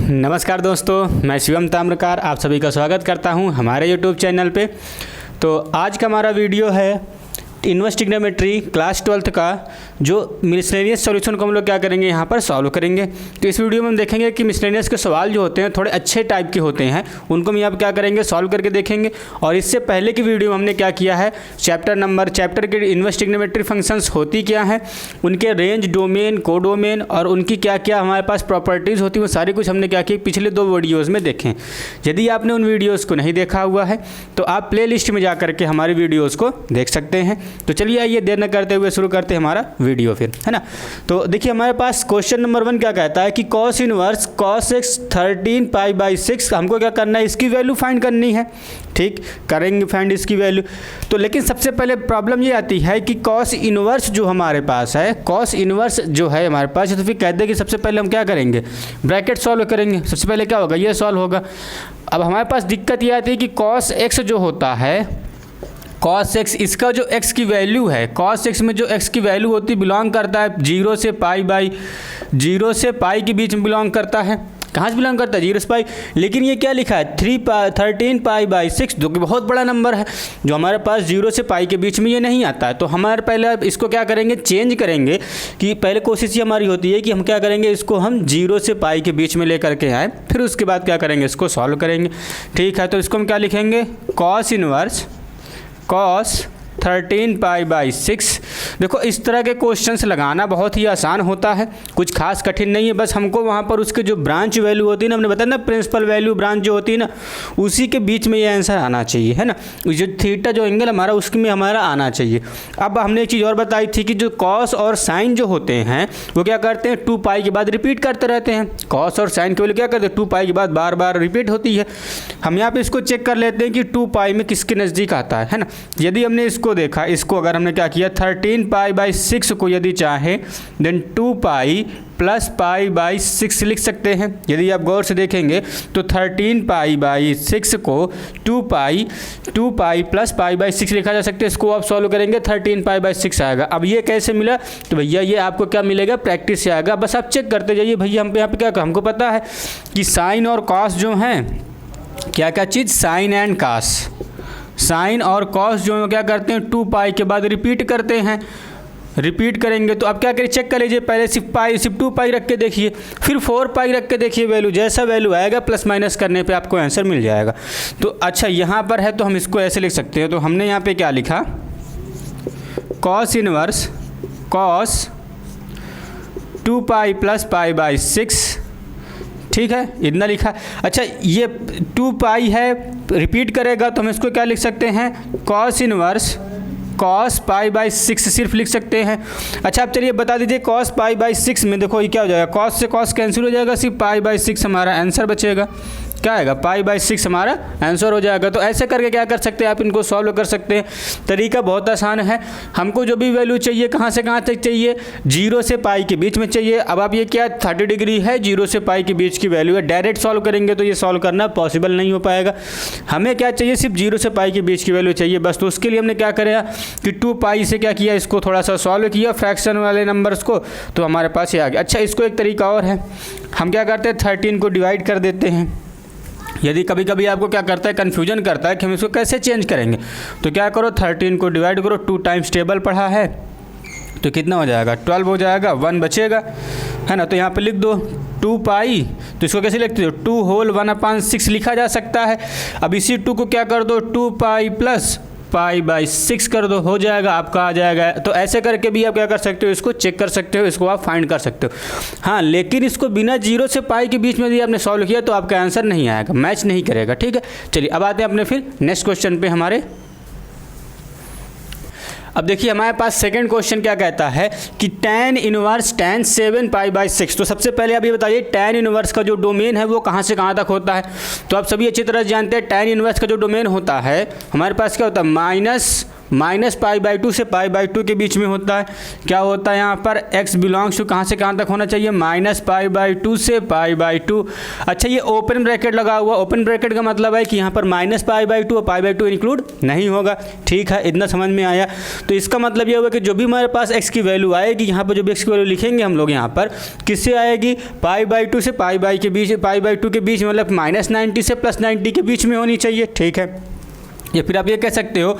नमस्कार दोस्तों, मैं शिवम ताम्रकार आप सभी का स्वागत करता हूं हमारे YouTube चैनल पे। तो आज का हमारा वीडियो है इन्वर्स ट्रिग्नोमेट्री क्लास 12th का जो मिसलेनियस सॉल्यूशन को हम लोग क्या करेंगे यहाँ पर सॉल्व करेंगे। तो इस वीडियो में हम देखेंगे कि मिसलेनियस के सवाल जो होते हैं थोड़े अच्छे टाइप के होते हैं, उनको हम यहाँ पर क्या करेंगे सॉल्व करके देखेंगे। और इससे पहले की वीडियो में हमने क्या किया है चैप्टर के इन्वर्स ट्रिग्नोमेट्री फंक्शंस होती क्या हैं, उनके रेंज, डोमेन, कोडोमेन और उनकी क्या क्या हमारे पास प्रॉपर्टीज़ होती हैं, वो सारी कुछ हमने क्या किया पिछले 2 वीडियोज़ में देखें। यदि आपने उन वीडियोज़ को नहीं देखा हुआ है तो आप प्ले लिस्ट में जा करके हमारी वीडियोज़ को देख सकते हैं। तो चलिए आइए देर न करते हुए शुरू करते हैं हमारा वीडियो फिर, है ना। तो देखिए हमारे पास क्वेश्चन नंबर 1 क्या कहता है कि cos इनवर्स cos x 13 π/6 हमको क्या करना है, इसकी वैल्यू फाइंड करनी है। ठीक, करेंगे फाइंड इसकी वैल्यू। तो लेकिन सबसे पहले प्रॉब्लम ये आती है कि cos इनवर्स जो हमारे पास है, cos इनवर्स जो है हमारे पास, तो फिर कहते हैं कि सबसे पहले हम क्या करेंगे ब्रैकेट सॉल्व करेंगे। सबसे पहले क्या होगा, ये सॉल्व होगा। अब हमारे पास दिक्कत ये आती है कि cos x जो होता है, cos x इसका जो x की वैल्यू है, cos x में जो x की वैल्यू होती है बिलोंग करता है 0 से पाई के बीच में बिलोंग करता है। कहाँ से बिलोंग करता है, 0 से पाई। लेकिन ये क्या लिखा है 13 π/6 जो कि बहुत बड़ा नंबर है, जो हमारे पास 0 से पाई के बीच में ये नहीं आता है। तो हमारे पहले इसको क्या करेंगे चेंज करेंगे कि पहले कोशिश ये हमारी होती है कि हम क्या करेंगे इसको हम 0 से पाई के बीच में लेकर के आए, फिर उसके बाद क्या करेंगे इसको सॉल्व करेंगे। ठीक है, तो इसको हम क्या लिखेंगे cos इनवर्स cos 13 π/6। देखो इस तरह के क्वेश्चंस लगाना बहुत ही आसान होता है, कुछ खास कठिन नहीं है। बस हमको वहाँ पर उसके जो ब्रांच वैल्यू होती है ना, हमने बताया ना प्रिंसिपल वैल्यू ब्रांच जो होती है ना, उसी के बीच में ये आंसर आना चाहिए, है ना। जो थीटा जो एंगल हमारा उसमें हमारा आना चाहिए। अब हमने एक चीज़ और बताई थी कि जो कॉस और साइन जो होते हैं वो क्या करते हैं 2 पाई के बाद रिपीट करते रहते हैं। कॉस और साइन के वैल्यू क्या करते हैं 2 पाई के बाद बार बार रिपीट होती है। हम यहाँ पर इसको चेक कर लेते हैं कि 2 पाई में किसके नज़दीक आता है ना। यदि हमने इसको देखा, इसको अगर हमने क्या किया 13 π/6 को यदि चाहे देन 2 पाई प्लस π/6 लिख सकते हैं। यदि आप गौर से देखेंगे तो 13 π/6 को 2 पाई प्लस π/6 लिखा जा सकता है। इसको आप सॉल्व करेंगे 13 π/6 आएगा। अब ये कैसे मिला, तो भैया ये आपको क्या मिलेगा प्रैक्टिस से आएगा। बस आप चेक करते जाइए भैया। हम यहाँ पे क्या हमको पता है कि साइन और कॉस जो हैं क्या क्या चीज़, साइन एंड कॉस, साइन और कॉस जो क्या करते हैं 2 पाई के बाद रिपीट करते हैं। रिपीट करेंगे तो अब क्या करें चेक कर लीजिए, पहले सिर्फ 2 पाई रख के देखिए, फिर 4 पाई रख के देखिए। वैल्यू जैसा वैल्यू आएगा प्लस माइनस करने पे आपको आंसर मिल जाएगा। तो अच्छा यहाँ पर है तो हम इसको ऐसे लिख सकते हैं। तो हमने यहाँ पे क्या लिखा cos inverse cos 2 pi plus π/6। ठीक है, इतना लिखा। अच्छा ये 2 पाई है, रिपीट करेगा तो हम इसको क्या लिख सकते हैं cos इनवर्स cos π/6 सिर्फ लिख सकते हैं। अच्छा अब चलिए बता दीजिए cos π/6 में देखो ये क्या हो जाएगा, cos से cos कैंसिल हो जाएगा, सिर्फ π/6 हमारा आंसर बचेगा। क्या आएगा π/6 हमारा आंसर हो जाएगा। तो ऐसे करके क्या कर सकते हैं आप इनको सॉल्व कर सकते हैं। तरीका बहुत आसान है। हमको जो भी वैल्यू चाहिए कहाँ से कहाँ तक चाहिए, 0 से पाई के बीच में चाहिए। अब आप ये क्या 30 डिग्री है, 0 से पाई के बीच की वैल्यू है। डायरेक्ट सॉल्व करेंगे तो ये सॉल्व करना पॉसिबल नहीं हो पाएगा। हमें क्या चाहिए, सिर्फ 0 से पाई के बीच की वैल्यू चाहिए बस। तो उसके लिए हमने क्या करें कि 2 पाई से क्या किया, इसको थोड़ा सा सॉल्व किया फ्रैक्शन वाले नंबर्स को, तो हमारे पास ये आ गया। अच्छा इसको एक तरीका और है, हम क्या करते हैं 13 को डिवाइड कर देते हैं। यदि कभी कभी आपको क्या करता है कन्फ्यूजन करता है कि हम इसको कैसे चेंज करेंगे, तो क्या करो 13 को डिवाइड करो, 2 टाइम्स टेबल पढ़ा है तो कितना हो जाएगा 12 हो जाएगा, 1 बचेगा, है ना। तो यहाँ पे लिख दो 2 पाई, तो इसको कैसे लिखते हो 2 होल 1/6 लिखा जा सकता है। अब इसी 2 को क्या कर दो 2 पाई प्लस π/6 कर दो, हो जाएगा आपका आ जाएगा। तो ऐसे करके भी आप क्या कर सकते हो, इसको चेक कर सकते हो, इसको आप फाइंड कर सकते हो। हाँ लेकिन इसको बिना 0 से पाई के बीच में यदि आपने सॉल्व किया तो आपका आंसर नहीं आएगा, मैच नहीं करेगा। ठीक है, चलिए अब आते हैं अपने फिर नेक्स्ट क्वेश्चन पे हमारे। अब देखिए हमारे पास सेकंड क्वेश्चन क्या कहता है कि tan इनवर्स tan 7 π/6। तो सबसे पहले आप ये बताइए tan इनवर्स का जो डोमेन है वो कहाँ से कहाँ तक होता है। तो आप सभी अच्छी तरह जानते हैं tan इनवर्स का जो डोमेन होता है हमारे पास क्या होता है -π/2 से π/2 के बीच में होता है। क्या होता है यहाँ पर x बिलोंग्स टू कहाँ से कहाँ तक होना चाहिए, -π/2 से π/2। अच्छा ये ओपन ब्रैकेट लगा हुआ, ओपन ब्रैकेट का मतलब है कि यहाँ पर -π/2 और π/2 इंक्लूड नहीं होगा। ठीक है, इतना समझ में आया। तो इसका मतलब ये होगा कि जो भी हमारे पास x की वैल्यू आएगी, यहाँ पर जो भी x की वैल्यू लिखेंगे हम लोग यहाँ पर किससे आएगी, π/2 से π/2 के बीच, π/2 के बीच मतलब -90 से +90 के बीच में होनी चाहिए। ठीक है, या फिर आप ये कह सकते हो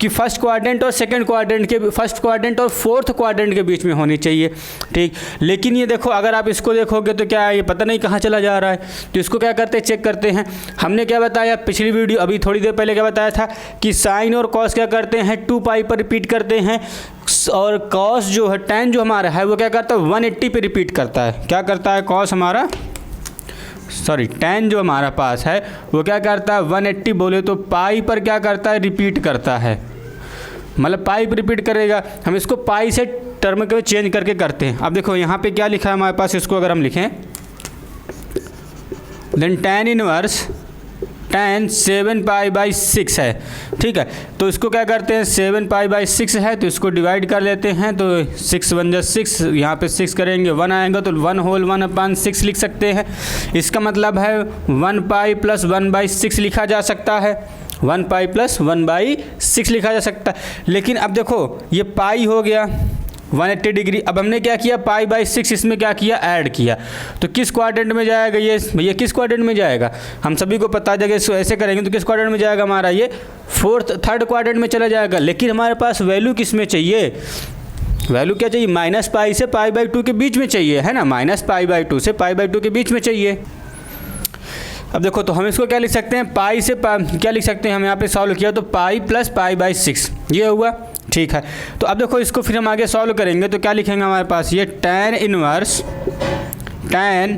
कि फर्स्ट क्वाड्रेंट और सेकंड क्वाड्रेंट के, फर्स्ट क्वाड्रेंट और फोर्थ क्वाड्रेंट के बीच में होनी चाहिए। ठीक, लेकिन ये देखो अगर आप इसको देखोगे तो क्या है, ये पता नहीं कहाँ चला जा रहा है। तो इसको क्या करते हैं, चेक करते हैं। हमने क्या बताया पिछली वीडियो, अभी थोड़ी देर पहले क्या बताया था कि साइन और कॉस क्या करते हैं, 2π पर रिपीट करते हैं, और कॉस जो है, tan जो हमारा है वो क्या करता है, 180 पे रिपीट करता है। क्या करता है कॉस हमारा, सॉरी tan जो हमारा पास है वो क्या करता है 180, बोले तो पाई पर क्या करता है, रिपीट करता है, मतलब पाई पर रिपीट करेगा। हम इसको पाई से टर्म के चेंज करके करते हैं। अब देखो यहाँ पे क्या लिखा है हमारे पास, इसको अगर हम लिखें देन tan इनवर्स tan 7π/6 है। ठीक है, तो इसको क्या करते हैं, 7π/6 है तो इसको डिवाइड कर लेते हैं। तो 6 1 6, यहाँ पे 6 करेंगे 1 आएगा तो 1/1/6 लिख सकते हैं। इसका मतलब है 1π + 1/6 लिखा जा सकता है, 1π + 1/6 लिखा जा सकता है। लेकिन अब देखो ये पाई हो गया 180 डिग्री। अब हमने क्या किया, π/6 इसमें क्या किया, ऐड किया। तो किस क्वाड्रेंट में जाएगा ये भैया, किस क्वाड्रेंट में जाएगा, हम सभी को पता जगह इसको ऐसे करेंगे तो किस क्वाड्रेंट में जाएगा हमारा, ये थर्ड क्वाड्रेंट में चला जाएगा। लेकिन हमारे पास वैल्यू किस में चाहिए, वैल्यू क्या चाहिए, -π से π/2 के बीच में चाहिए, है ना, -π/2 से π/2 के बीच में चाहिए। अब देखो तो हम इसको क्या लिख सकते हैं, पाई से क्या लिख सकते हैं, हम यहाँ पे सॉल्व किया तो पाई + π/6 ये हुआ। ठीक है, तो अब देखो इसको फिर हम आगे सॉल्व करेंगे तो क्या लिखेंगे हमारे पास, ये tan इनवर्स tan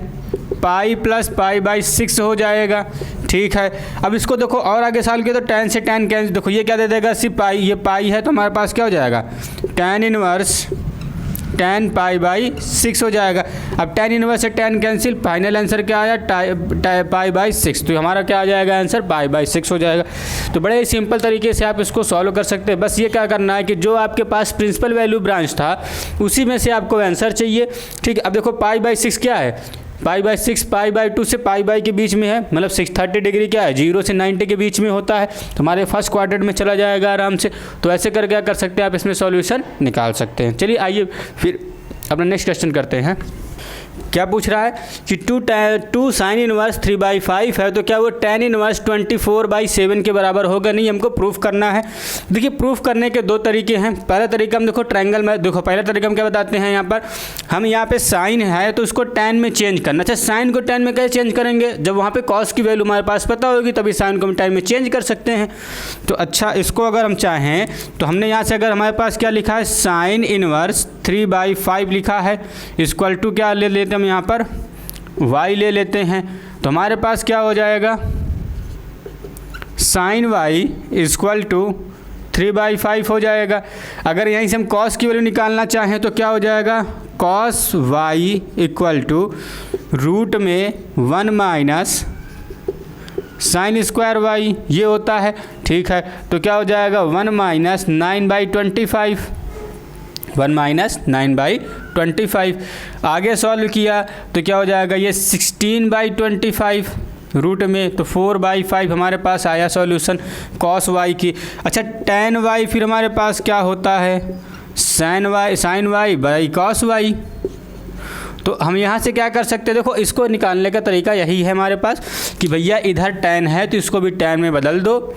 पाई + π/6 हो जाएगा। ठीक है, अब इसको देखो और आगे सॉल्व किया तो tan से tan कैंसिल, देखो ये क्या दे देगा, सिर्फ पाई, ये पाई है तो हमारे पास क्या हो जाएगा, tan इनवर्स tan π/6 हो जाएगा। अब tan इनवर्स से tan कैंसिल, फाइनल आंसर क्या आया, π/6। तो हमारा क्या आ जाएगा आंसर, π/6 हो जाएगा। तो बड़े ही सिंपल तरीके से आप इसको सॉल्व कर सकते हैं। बस ये क्या करना है कि जो आपके पास प्रिंसिपल वैल्यू ब्रांच था उसी में से आपको आंसर चाहिए। ठीक है, अब देखो π/6 क्या है, π/6 π/2 से π के बीच में है, मतलब 630 डिग्री क्या है, 0 से 90 के बीच में होता है। तो हमारे फर्स्ट क्वाड्रेंट में चला जाएगा आराम से। तो ऐसे कर क्या कर सकते हैं आप, इसमें सॉल्यूशन निकाल सकते हैं। चलिए आइए फिर अपना नेक्स्ट क्वेश्चन करते हैं। क्या पूछ रहा है कि 2 sin इनवर्स 3/5 है तो क्या वो tan इनवर्स 24/7 के बराबर होगा, नहीं हमको प्रूफ करना है। देखिए प्रूफ करने के दो तरीके हैं। पहला तरीका हम देखो ट्रायंगल में, देखो पहला तरीका हम क्या बताते हैं, यहाँ पर हम यहाँ पे साइन है तो उसको tan में चेंज करना। अच्छा साइन को tan में कैसे चेंज करेंगे, जब वहाँ पे cos की वैल्यू हमारे पास पता होगी तभी साइन को हम tan में चेंज कर सकते हैं। तो अच्छा इसको अगर हम चाहें तो हमने यहाँ से अगर हमारे पास क्या लिखा है, साइन इनवर्स 3/5 लिखा है, इक्वल टू क्या ले लेते हैं हम यहाँ पर y ले लेते हैं। तो हमारे पास क्या हो जाएगा, साइन y इक्वल टू 3/5 हो जाएगा। अगर यहीं से हम cos की वैल्यू निकालना चाहें तो क्या हो जाएगा, cos y equal to root में 1 माइनस साइन स्क्वायर y ये होता है। ठीक है, तो क्या हो जाएगा 1 माइनस 9/25, 1 माइनस 9/25। आगे सॉल्व किया तो क्या हो जाएगा, ये 16/25 रूट में, तो 4/5 हमारे पास आया सॉल्यूशन cos y की। अच्छा tan y फिर हमारे पास क्या होता है, sin y by cos y। तो हम यहाँ से क्या कर सकते हैं, देखो इसको निकालने का तरीका यही है हमारे पास कि भैया इधर tan है तो इसको भी tan में बदल दो,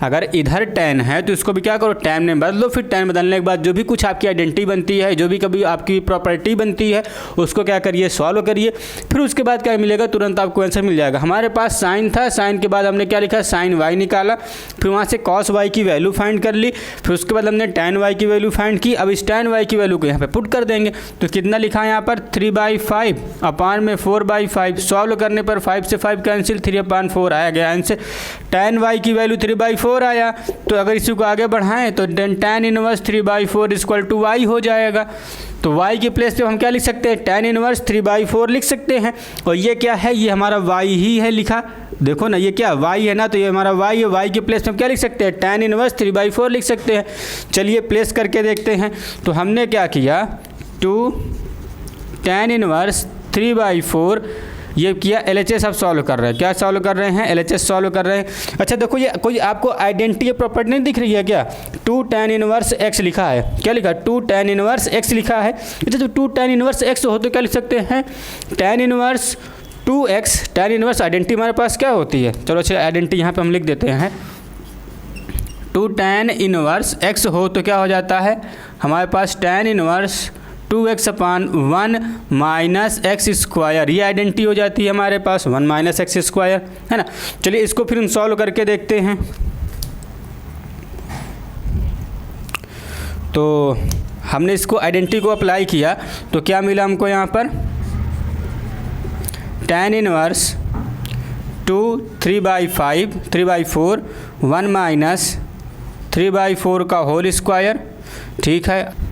अगर इधर tan है तो इसको भी क्या करो tan में बदल दो। फिर tan बदलने के बाद जो भी कुछ आपकी आइडेंटिटी बनती है, जो भी कभी आपकी प्रॉपर्टी बनती है उसको क्या करिए, सॉल्व करिए। फिर उसके बाद क्या मिलेगा, तुरंत आपको आंसर मिल जाएगा। हमारे पास साइन था, साइन के बाद हमने क्या लिखा, साइन y निकाला, फिर वहाँ से cos y की वैल्यू फाइंड कर ली, फिर उसके बाद हमने tan y की वैल्यू फाइंड की। अब इस tan y की वैल्यू को यहाँ पर पुट कर देंगे तो कितना लिखा है यहाँ पर 3/5 अपान में 4/5। सॉल्व करने पर 5 से 5 कैंसिल, 3/4 आया गया आंसर। tan y की वैल्यू 3/4 4 आया, तो अगर इसी को आगे बढ़ाएं तो tan inverse 3/4 equal to y हो जाएगा। तो y के प्लेस पे हम क्या लिख सकते हैं, tan इनवर्स 3/4 लिख सकते हैं। और ये क्या है, ये हमारा y ही है लिखा, देखो ना ये क्या y है ना, तो ये हमारा y है। y के प्लेस पे हम क्या लिख सकते हैं, tan इनवर्स 3/4 लिख सकते हैं। चलिए प्लेस करके देखते हैं। तो हमने क्या किया, 2 tan इनवर्स 3/4 ये किया। LHS अब सॉल्व कर रहे हैं, क्या सॉल्व कर रहे हैं, LHS सॉल्व कर रहे हैं। अच्छा देखो, ये कोई आपको आइडेंटिटी प्रॉपर्टी नहीं दिख रही है क्या, 2 tan इनवर्स x लिखा है, क्या लिखा है, 2 tan इनवर्स x लिखा है। अच्छा तो 2 tan इनवर्स x हो तो क्या लिख सकते हैं, tan inverse 2x। tan inverse identity हमारे पास क्या होती है, चलो अच्छा आइडेंटिटी यहाँ पे हम लिख देते हैं। 2 tan इनवर्स x हो तो क्या हो जाता है हमारे पास, tan inverse 2x/1 minus x square, ये आइडेंटिटी हो जाती है हमारे पास 1 माइनस एक्स स्क्वायर, है ना। चलिए इसको फिर हम सॉल्व करके देखते हैं। तो हमने इसको आइडेंटिटी को अप्लाई किया तो क्या मिला हमको यहाँ पर, tan इनवर्स 2 3/4 1 माइनस 3/4 का होल स्क्वायर, ठीक है।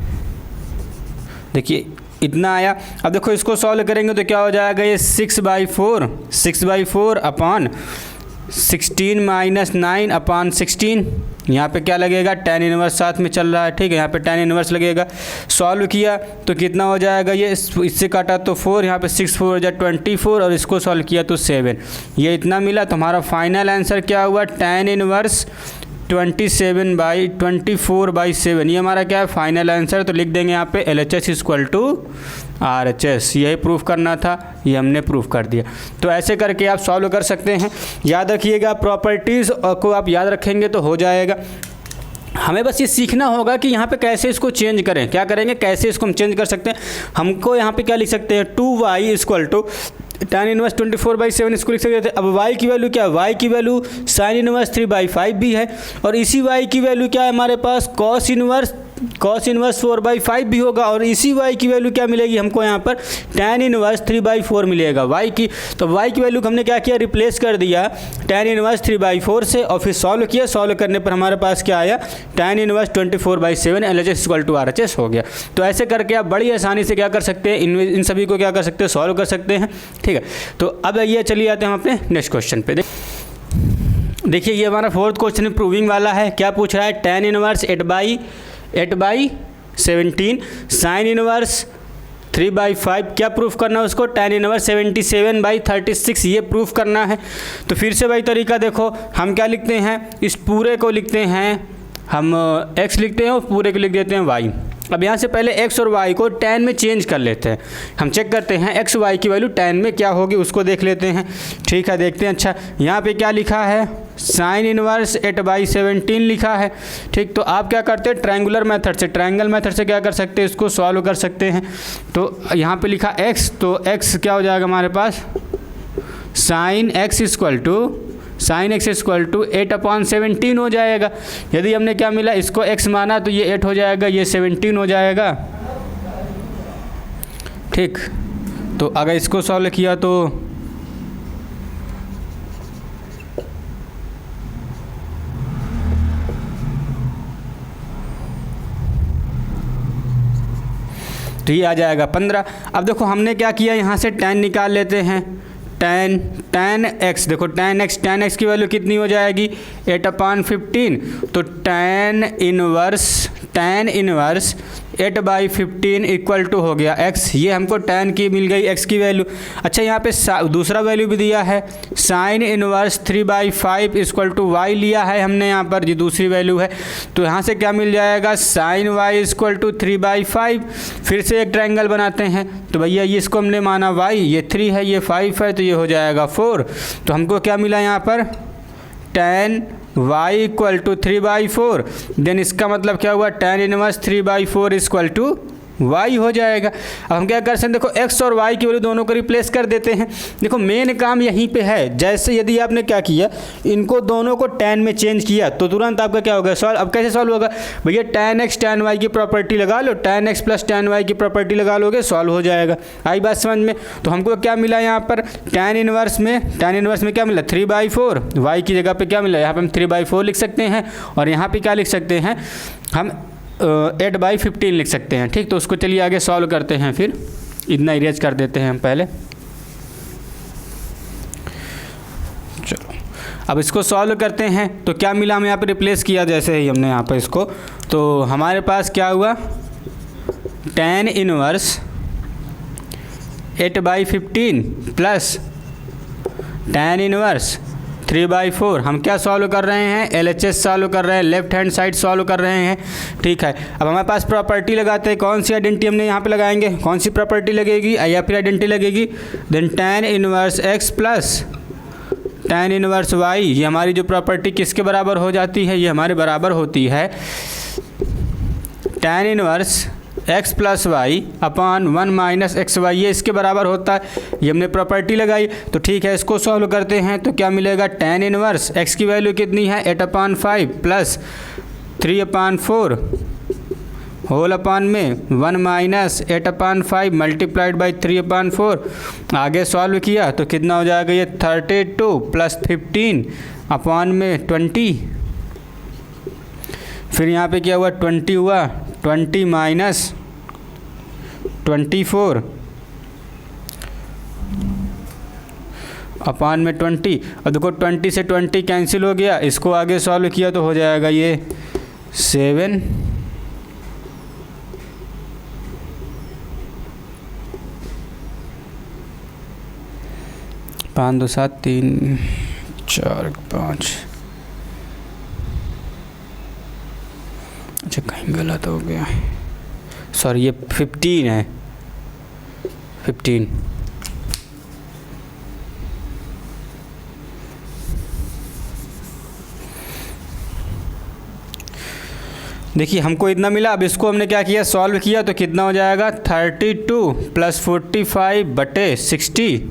देखिए इतना आया। अब देखो इसको सॉल्व करेंगे तो क्या हो जाएगा, ये 6/4 अपॉन 16 माइनस 9/16। यहाँ पे क्या लगेगा, tan इनवर्स साथ में चल रहा है, ठीक है, यहाँ पे tan इनवर्स लगेगा। सॉल्व किया तो कितना हो जाएगा, ये इससे काटा तो 4, यहाँ पे 6 4 जा 24 और इसको सॉल्व किया तो 7, ये इतना मिला। तो हमारा फाइनल आंसर क्या हुआ, tan इनवर्स 24/7, ये हमारा क्या है फाइनल आंसर। तो लिख देंगे यहाँ पे LHS इक्वल टू RHS, यही प्रूफ करना था, ये हमने प्रूफ कर दिया। तो ऐसे करके आप सॉल्व कर सकते हैं। याद रखिएगा प्रॉपर्टीज़ को आप याद रखेंगे तो हो जाएगा। हमें बस ये सीखना होगा कि यहाँ पे कैसे इसको चेंज करें, क्या करेंगे, कैसे इसको हम चेंज कर सकते हैं। हमको यहाँ पे क्या लिख सकते हैं, 2y equal to tan inverse 24/7 इसको लिख सकते थे। अब y की वैल्यू क्या है, y की वैल्यू sin इनवर्स 3/5 भी है, और इसी y की वैल्यू क्या है हमारे पास, cos इनवर्स 4/5 भी होगा, और इसी y की वैल्यू क्या मिलेगी हमको यहाँ पर, tan इनवर्स 3/4 मिलेगा y की। तो y की वैल्यू हमने क्या किया, रिप्लेस कर दिया tan इनवर्स 3/4 से, और फिर सॉल्व किया। सॉल्व करने पर हमारे पास क्या आया, tan inverse 24/7 LHS equal to RHS हो गया। तो ऐसे करके आप बड़ी आसानी से क्या कर सकते हैं, इन सभी को क्या कर सकते हैं, सॉल्व कर सकते हैं, ठीक है। तो अब ये चलिए आते हैं हम अपने नेक्स्ट क्वेश्चन पे। देखिए ये हमारा 4th क्वेश्चन प्रूविंग वाला है। क्या पूछ रहा है, tan इनवर्स 8/17 साइन इनवर्स 3/5, क्या प्रूफ करना है उसको, tan इनवर्स 77/36, ये प्रूफ करना है। तो फिर से वही तरीका देखो, हम क्या लिखते हैं, इस पूरे को लिखते हैं हम x लिखते हैं और पूरे को लिख देते हैं y। अब यहाँ से पहले x और y को tan में चेंज कर लेते हैं। हम चेक करते हैं x y की वैल्यू tan में क्या होगी, उसको देख लेते हैं, ठीक है, देखते हैं। अच्छा यहाँ पे क्या लिखा है, साइन इनवर्स 8/17 लिखा है, ठीक। तो आप क्या करते हैं, ट्रायंगुलर मेथड से, ट्रायंगल मेथड से क्या कर सकते हैं, इसको सॉल्व कर सकते हैं। तो यहाँ पे लिखा x, तो x क्या हो जाएगा हमारे पास, साइन x इक्वल टू 8/17 हो जाएगा। यदि हमने क्या मिला, इसको x माना तो ये 8 हो जाएगा, ये 17 हो जाएगा, ठीक। तो अगर इसको सॉल्व किया तो ये आ जाएगा 15। अब देखो हमने क्या किया, यहाँ से tan निकाल लेते हैं, tan x, देखो tan x की वैल्यू कितनी हो जाएगी, 8/15। तो tan इनवर्स 8/15 इक्वल टू हो गया x, ये हमको tan की मिल गई x की वैल्यू। अच्छा यहाँ पे दूसरा वैल्यू भी दिया है, sine inverse 3/5 equal to y लिया है हमने यहाँ पर, जो दूसरी वैल्यू है। तो यहाँ से क्या मिल जाएगा, साइन y इक्वल टू 3/5। फिर से एक ट्रायंगल बनाते हैं, तो भैया ये इसको हमने माना y, ये 3 है, ये 5 है, तो ये हो जाएगा 4। तो हमको क्या मिला यहाँ पर, tan y equal to 3/4। Then इसका मतलब क्या हुआ, tan inverse 3/4 equal to y हो जाएगा। अब हम क्या कर सकते हैं, देखो x और y की वैल्यू दोनों को रिप्लेस कर देते हैं। देखो मेन काम यहीं पे है, जैसे यदि आपने क्या किया, इनको दोनों को tan में चेंज किया तो तुरंत आपका क्या होगा, सॉल्व। अब कैसे सॉल्व होगा भैया, tan x tan y की प्रॉपर्टी लगा लो, tan x plus tan y की प्रॉपर्टी लगा लोगे, सॉल्व हो जाएगा। आई बात समझ में। तो हमको क्या मिला यहाँ पर, tan इनवर्स में क्या मिला 3/4, y की जगह पे क्या मिला, यहाँ पे हम 3/4 लिख सकते हैं, और यहाँ पे क्या लिख सकते हैं हम 8/15 लिख सकते हैं। ठीक, तो उसको चलिए आगे सॉल्व करते हैं, फिर इतना इरेज कर देते हैं हम पहले। चलो अब इसको सॉल्व करते हैं, तो क्या मिला, हमें यहाँ पे रिप्लेस किया जैसे ही हमने यहाँ पर इसको, तो हमारे पास क्या हुआ, tan inverse 8/15 plus tan inverse 3/4। हम क्या सॉल्व कर रहे हैं, LHS सॉल्व कर रहे हैं, लेफ्ट हैंड साइड सॉल्व कर रहे हैं। ठीक है, अब हमारे पास प्रॉपर्टी लगाते हैं, कौन सी आइडेंटिटी हमने यहाँ पे लगाएंगे, कौन सी प्रॉपर्टी लगेगी, या फिर आइडेंटिटी लगेगी, then tan inverse x plus tan inverse y। ये हमारी जो प्रॉपर्टी किसके बराबर हो जाती है, ये हमारे बराबर होती है tan inverse x plus y upon 1 minus x Y, ये इसके बराबर होता है। ये हमने प्रॉपर्टी लगाई, तो ठीक है इसको सॉल्व करते हैं, तो क्या मिलेगा, tan इनवर्स x की वैल्यू कितनी है 8/5 प्लस 3/4 होल अपॉन में 1 माइनस 8/5 मल्टीप्लाइड बाई 3/4। आगे सॉल्व किया तो कितना हो जाएगा, ये 32 प्लस 15 अपॉन में 20। फिर यहाँ पे क्या हुआ, 20 हुआ, 20 माइनस 24 अपॉन में 20। और देखो 20 से 20 कैंसिल हो गया, इसको आगे सॉल्व किया तो हो जाएगा ये 7 5 2 7 3 4 5। अच्छा कहीं गलत हो गया, सॉरी ये 15 है, 15। देखिए हमको इतना मिला। अब इसको हमने क्या किया, सॉल्व किया तो कितना हो जाएगा, 32 प्लस 45/60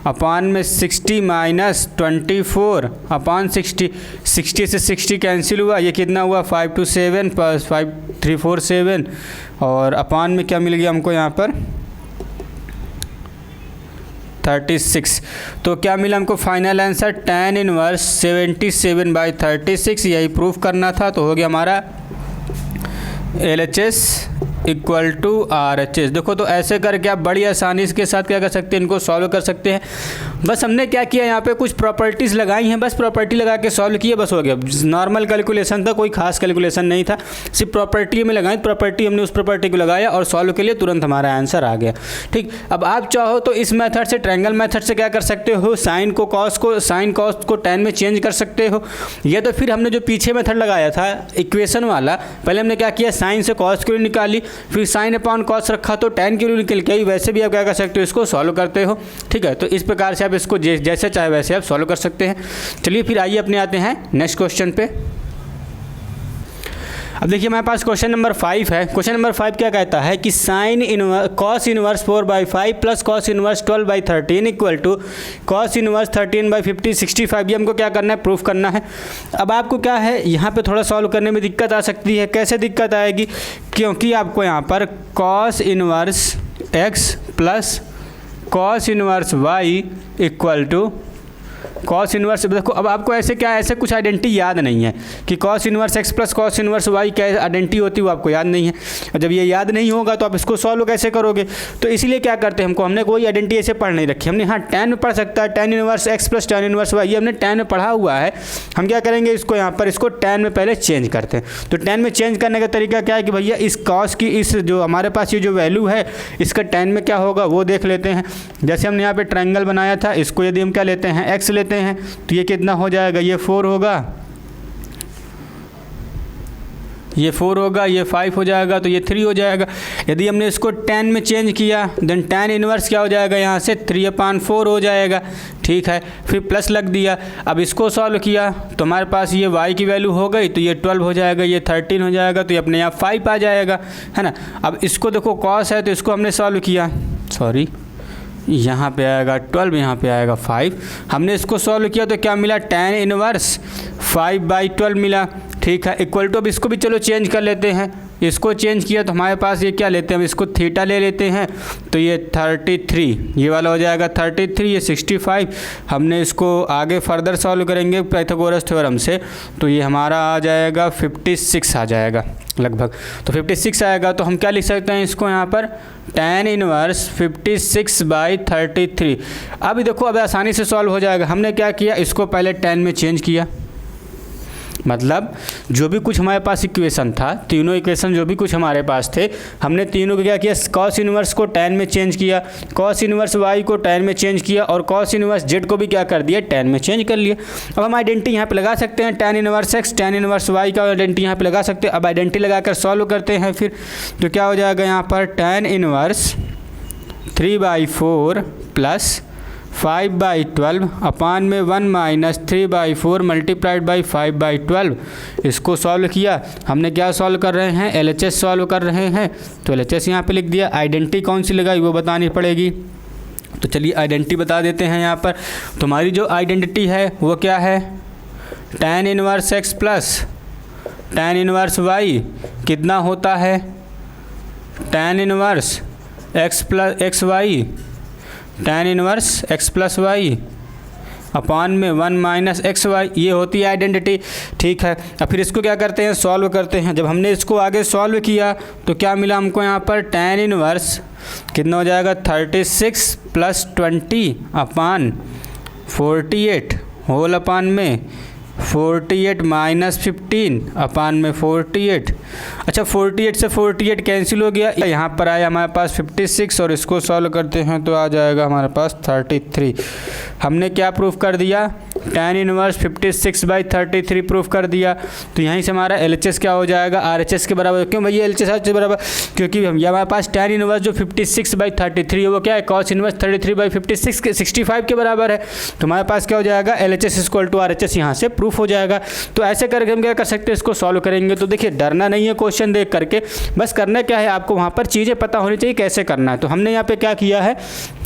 अपॉन में 60 माइनस 24 अपॉन 60। 60 से 60 कैंसिल हुआ, ये कितना हुआ 5 2 7 प्लस 5 3 4 7, और अपॉन में क्या मिल गया हमको यहाँ पर 36। तो क्या मिला हमको फाइनल आंसर, tan इनवर्स 77/36। यही प्रूफ करना था, तो हो गया हमारा LHS इक्वल टू RHS। देखो तो ऐसे करके आप बड़ी आसानी के साथ क्या कर सकते हैं, इनको सॉल्व कर सकते हैं। बस हमने क्या किया, यहाँ पे कुछ प्रॉपर्टीज़ लगाई हैं, बस प्रॉपर्टी लगा के सॉल्व किया, बस हो गया। नॉर्मल कैलकुलेशन था, कोई खास कैलकुलेशन नहीं था, सिर्फ प्रॉपर्टी में लगाई, प्रॉपर्टी हमने उस प्रॉपर्टी को लगाया और सॉल्व के लिए तुरंत हमारा आंसर आ गया। ठीक, अब आप चाहो तो इस मेथड से, ट्रायंगल मेथड से क्या कर सकते हो, साइन कॉस को tan में चेंज कर सकते हो, या तो फिर हमने जो पीछे मेथड लगाया था इक्वेशन वाला, पहले हमने क्या किया, साइन से कॉस की वैल्यू निकाली, फिर साइन अपॉन कॉस रखा तो tan की वैल्यू निकल के आई। वैसे भी आप क्या कर सकते हो, इसको सॉल्व करते हो। ठीक है, तो इस प्रकार से आप इसको जैसे चाहे वैसे आप सॉल्व कर सकते हैं। चलिए फिर आइए अपने आते हैं नेक्स्ट क्वेश्चन पे। अब देखिए हमारे पास क्वेश्चन नंबर 5 है। क्वेश्चन नंबर 5 क्या कहता है कि cos inverse 4/5 plus cos inverse 12/13 equal to cos inverse 13/50 65। ये हमको क्या करना है, प्रूफ करना है। अब आपको क्या है, यहाँ पे थोड़ा सॉल्व करने में दिक्कत आ सकती है। कैसे दिक्कत आएगी, क्योंकि आपको यहाँ पर cos inverse x plus cos inverse y equal to cos inverse. देखो अब आपको ऐसे क्या, ऐसे कुछ आइडेंटिटी याद नहीं है कि cos inverse x plus cos inverse y क्या आइडेंटिटी होती है, वो आपको याद नहीं है। और जब ये याद नहीं होगा तो आप इसको सॉल्व कैसे करोगे। तो इसीलिए क्या करते हैं, हमने कोई आइडेंटिटी ऐसे पढ़ नहीं रखी। हमने हाँ tan में पढ़ सकता है, tan inverse x plus tan inverse y, ये हमने tan में पढ़ा हुआ है। हम क्या करेंगे, इसको यहाँ पर इसको tan में पहले चेंज करते हैं। तो tan में चेंज करने का तरीका क्या है कि भैया इस कॉस की, इस जो हमारे पास ये जो वैल्यू है, इसका tan में क्या होगा वो देख लेते हैं। जैसे हमने यहाँ पर ट्रायंगल बनाया था, इसको यदि हम क्या लेते हैं, x लेते हैं, तो ये कितना हो जाएगा, ये 4 होगा, ये 4 होगा, ये 5 हो जाएगा, तो ये 3 हो जाएगा। यदि हमने इसको tan में चेंज किया देन tan इनवर्स क्या हो जाएगा, यहाँ से 3/4 हो जाएगा। ठीक है, फिर प्लस लग दिया। अब इसको सॉल्व किया तो हमारे पास ये y की वैल्यू हो गई, तो ये 12 हो जाएगा, ये 13 हो जाएगा, तो ये अपने यहाँ 5 आ जाएगा, है ना। अब इसको देखो cos है, तो इसको हमने सॉल्व किया, सॉरी यहाँ पे आएगा 12, यहाँ पे आएगा 5। हमने इसको सॉल्व किया तो क्या मिला, tan इनवर्स 5/12 मिला। ठीक है, इक्वल टू, अब इसको भी चलो चेंज कर लेते हैं। इसको चेंज किया तो हमारे पास ये क्या लेते हैं, हम इसको थीटा ले लेते हैं, तो ये 33 ये वाला हो जाएगा 33, ये 65। हमने इसको आगे फर्दर सॉल्व करेंगे पाइथागोरस थ्योरम से, तो ये हमारा आ जाएगा 56 आ जाएगा लगभग। तो 56 आएगा, तो हम क्या लिख सकते हैं इसको यहाँ पर, tan इनवर्स 56/33। अब देखो अब आसानी से सॉल्व हो जाएगा। हमने क्या किया, इसको पहले tan में चेंज किया, मतलब जो भी कुछ हमारे पास इक्वेशन था, तीनों इक्वेशन जो भी कुछ हमारे पास थे, हमने तीनों को क्या किया, cos इनवर्स को tan में चेंज किया, cos इनवर्स y को tan में चेंज किया, और cos इनवर्स z को भी क्या कर दिया, tan में चेंज कर लिया। अब हम आइडेंटिटी यहाँ पे लगा सकते हैं, tan inverse x tan inverse y का आइडेंटिटी यहाँ पे लगा सकते हैं। अब आइडेंटिटी लगाकर सॉल्व करते हैं फिर, तो क्या हो जाएगा यहाँ पर, tan इनवर्स 3/4 प्लस 5/12 अपान में 1 माइनस 3/4 मल्टीप्लाइड बाई 5/12। इसको सॉल्व किया, हमने क्या सॉल्व कर रहे हैं, LHS सॉल्व कर रहे हैं, तो LHS यहाँ पे लिख दिया। आइडेंटिटी कौन सी लगाई वो बतानी पड़ेगी, तो चलिए आइडेंटिटी बता देते हैं यहाँ पर। तुम्हारी जो आइडेंटिटी है वो क्या है, tan inverse x plus tan inverse y कितना होता है, tan inverse x plus XY tan inverse x plus Y upon में 1 माइनस XY, ये होती है आइडेंटिटी। ठीक है, अब फिर इसको क्या करते हैं, सॉल्व करते हैं। जब हमने इसको आगे सॉल्व किया तो क्या मिला हमको यहाँ पर, tan इनवर्स कितना हो जाएगा, 36 प्लस 20 अपान 48 होल अपान में 48 माइनस 15 अपान में 48। अच्छा 48 से 48 कैंसिल हो गया, यहाँ पर आया हमारे पास 56, और इसको सॉल्व करते हैं तो आ जाएगा हमारे पास 33। हमने क्या प्रूफ कर दिया, tan इनवर्स 56/33 प्रूफ कर दिया। तो यहीं से हमारा LHS क्या हो जाएगा, RHS के बराबर। क्यों भैया LHS के बराबर, क्योंकि ये हमारे पास tan इनवर्स जो 56/33 है वो क्या है, cos इनवर्स 33/56 के 65 के बराबर है। तो हमारे पास क्या हो जाएगा, LHS इक्वल टू RHS यहाँ से प्रूफ हो जाएगा। तो ऐसे करके हम क्या कर सकते हैं, इसको सॉल्व करेंगे। तो देखिए डरना नहीं है क्वेश्चन देख करके, बस करना क्या है, आपको वहाँ पर चीज़ें पता होनी चाहिए कैसे करना है। तो हमने यहाँ पे क्या किया है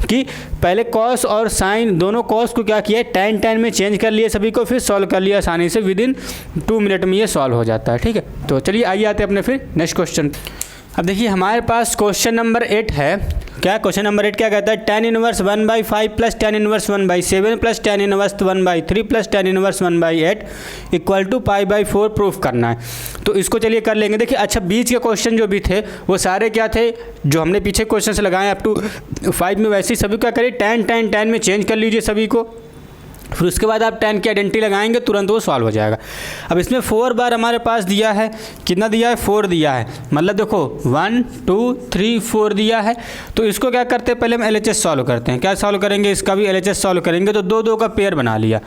कि पहले कॉस और साइन दोनों कॉस को क्या किया है, tan में चेंज कर लिया सभी को, फिर सॉल्व कर लिया आसानी से, विदिन 2 मिनट में ये सॉल्व हो जाता है। ठीक है, तो चलिए आइए आते हैं अपने फिर नेक्स्ट क्वेश्चन। अब देखिए हमारे पास क्वेश्चन नंबर 8 है। क्या क्वेश्चन नंबर 8 क्या कहता है, tan inverse 1/5 plus tan inverse 1/7 plus tan inverse 1/3 plus tan inverse 1/8 equal to π/4 proof करना है। तो इसको चलिए कर लेंगे। देखिए अच्छा बीच के क्वेश्चन जो भी थे वो सारे क्या थे, जो हमने पीछे क्वेश्चन से लगाए अप टू 5 में, वैसे ही सभी क्या करिए tan में चेंज कर लीजिए सभी को, फिर उसके बाद आप tan की आइडेंटिटी लगाएंगे, तुरंत वो सॉल्व हो जाएगा। अब इसमें 4 बार हमारे पास दिया है, कितना दिया है, 4 दिया है, मतलब देखो 1 2 3 4 दिया है। तो इसको क्या करते हैं, पहले हम LHS सॉल्व करते हैं। क्या सॉल्व करेंगे, इसका भी LHS सॉल्व करेंगे। तो 2 का पेयर बना लिया।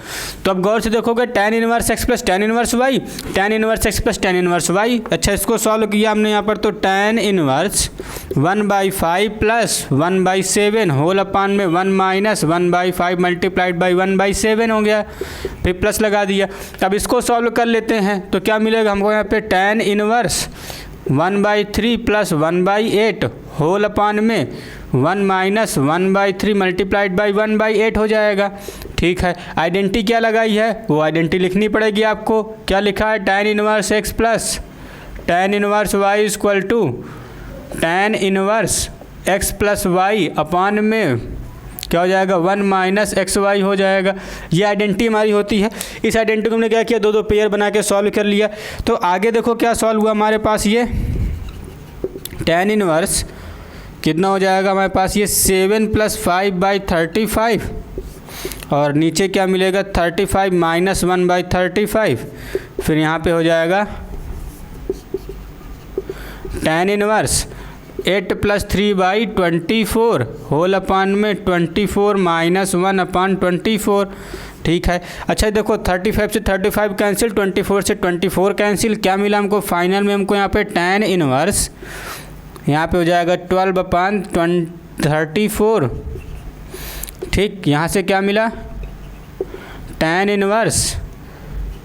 तो अब गौर से देखोगे tan inverse x plus tan inverse y, tan inverse x plus tan inverse y। अच्छा इसको सॉल्व किया हमने यहाँ पर, तो tan inverse 1/5 plus 1/7 whole upon में 1 माइनस 1/5 मल्टीप्लाइड बाई 1/7 हो गया, फिर प्लस लगा दिया। अब इसको सॉल्व कर लेते हैं तो क्या मिलेगा हमको यहाँ पे, tan inverse 1/3 plus 1/8 whole upon में 1 माइनस 1/3 मल्टीप्लाइड बाई 1/8 हो जाएगा। ठीक है, आइडेंटिटी क्या लगाई है वो आइडेंटिटी लिखनी पड़ेगी आपको। क्या लिखा है, tan inverse x plus tan inverse y equal to tan inverse x plus y upon में क्या हो जाएगा, 1 माइनस XY हो जाएगा। ये आइडेंटिटी हमारी होती है। इस आइडेंटिटी को हमने क्या किया, 2 पेयर बना के सॉल्व कर लिया। तो आगे देखो क्या सॉल्व हुआ हमारे पास, ये tan इनवर्स कितना हो जाएगा हमारे पास, ये 7 प्लस 5/35, और नीचे क्या मिलेगा 35 माइनस 1/35, फिर यहाँ पे हो जाएगा tan इनवर्स 8 + 3/24 होल अपान में 24 - 1/24। ठीक है। अच्छा देखो 35 से 35 कैंसिल, 24 से 24 कैंसिल, क्या मिला हमको फाइनल में? हमको यहाँ पे tan इनवर्स यहाँ पे हो जाएगा 12/34। ठीक, यहाँ से क्या मिला? tan इनवर्स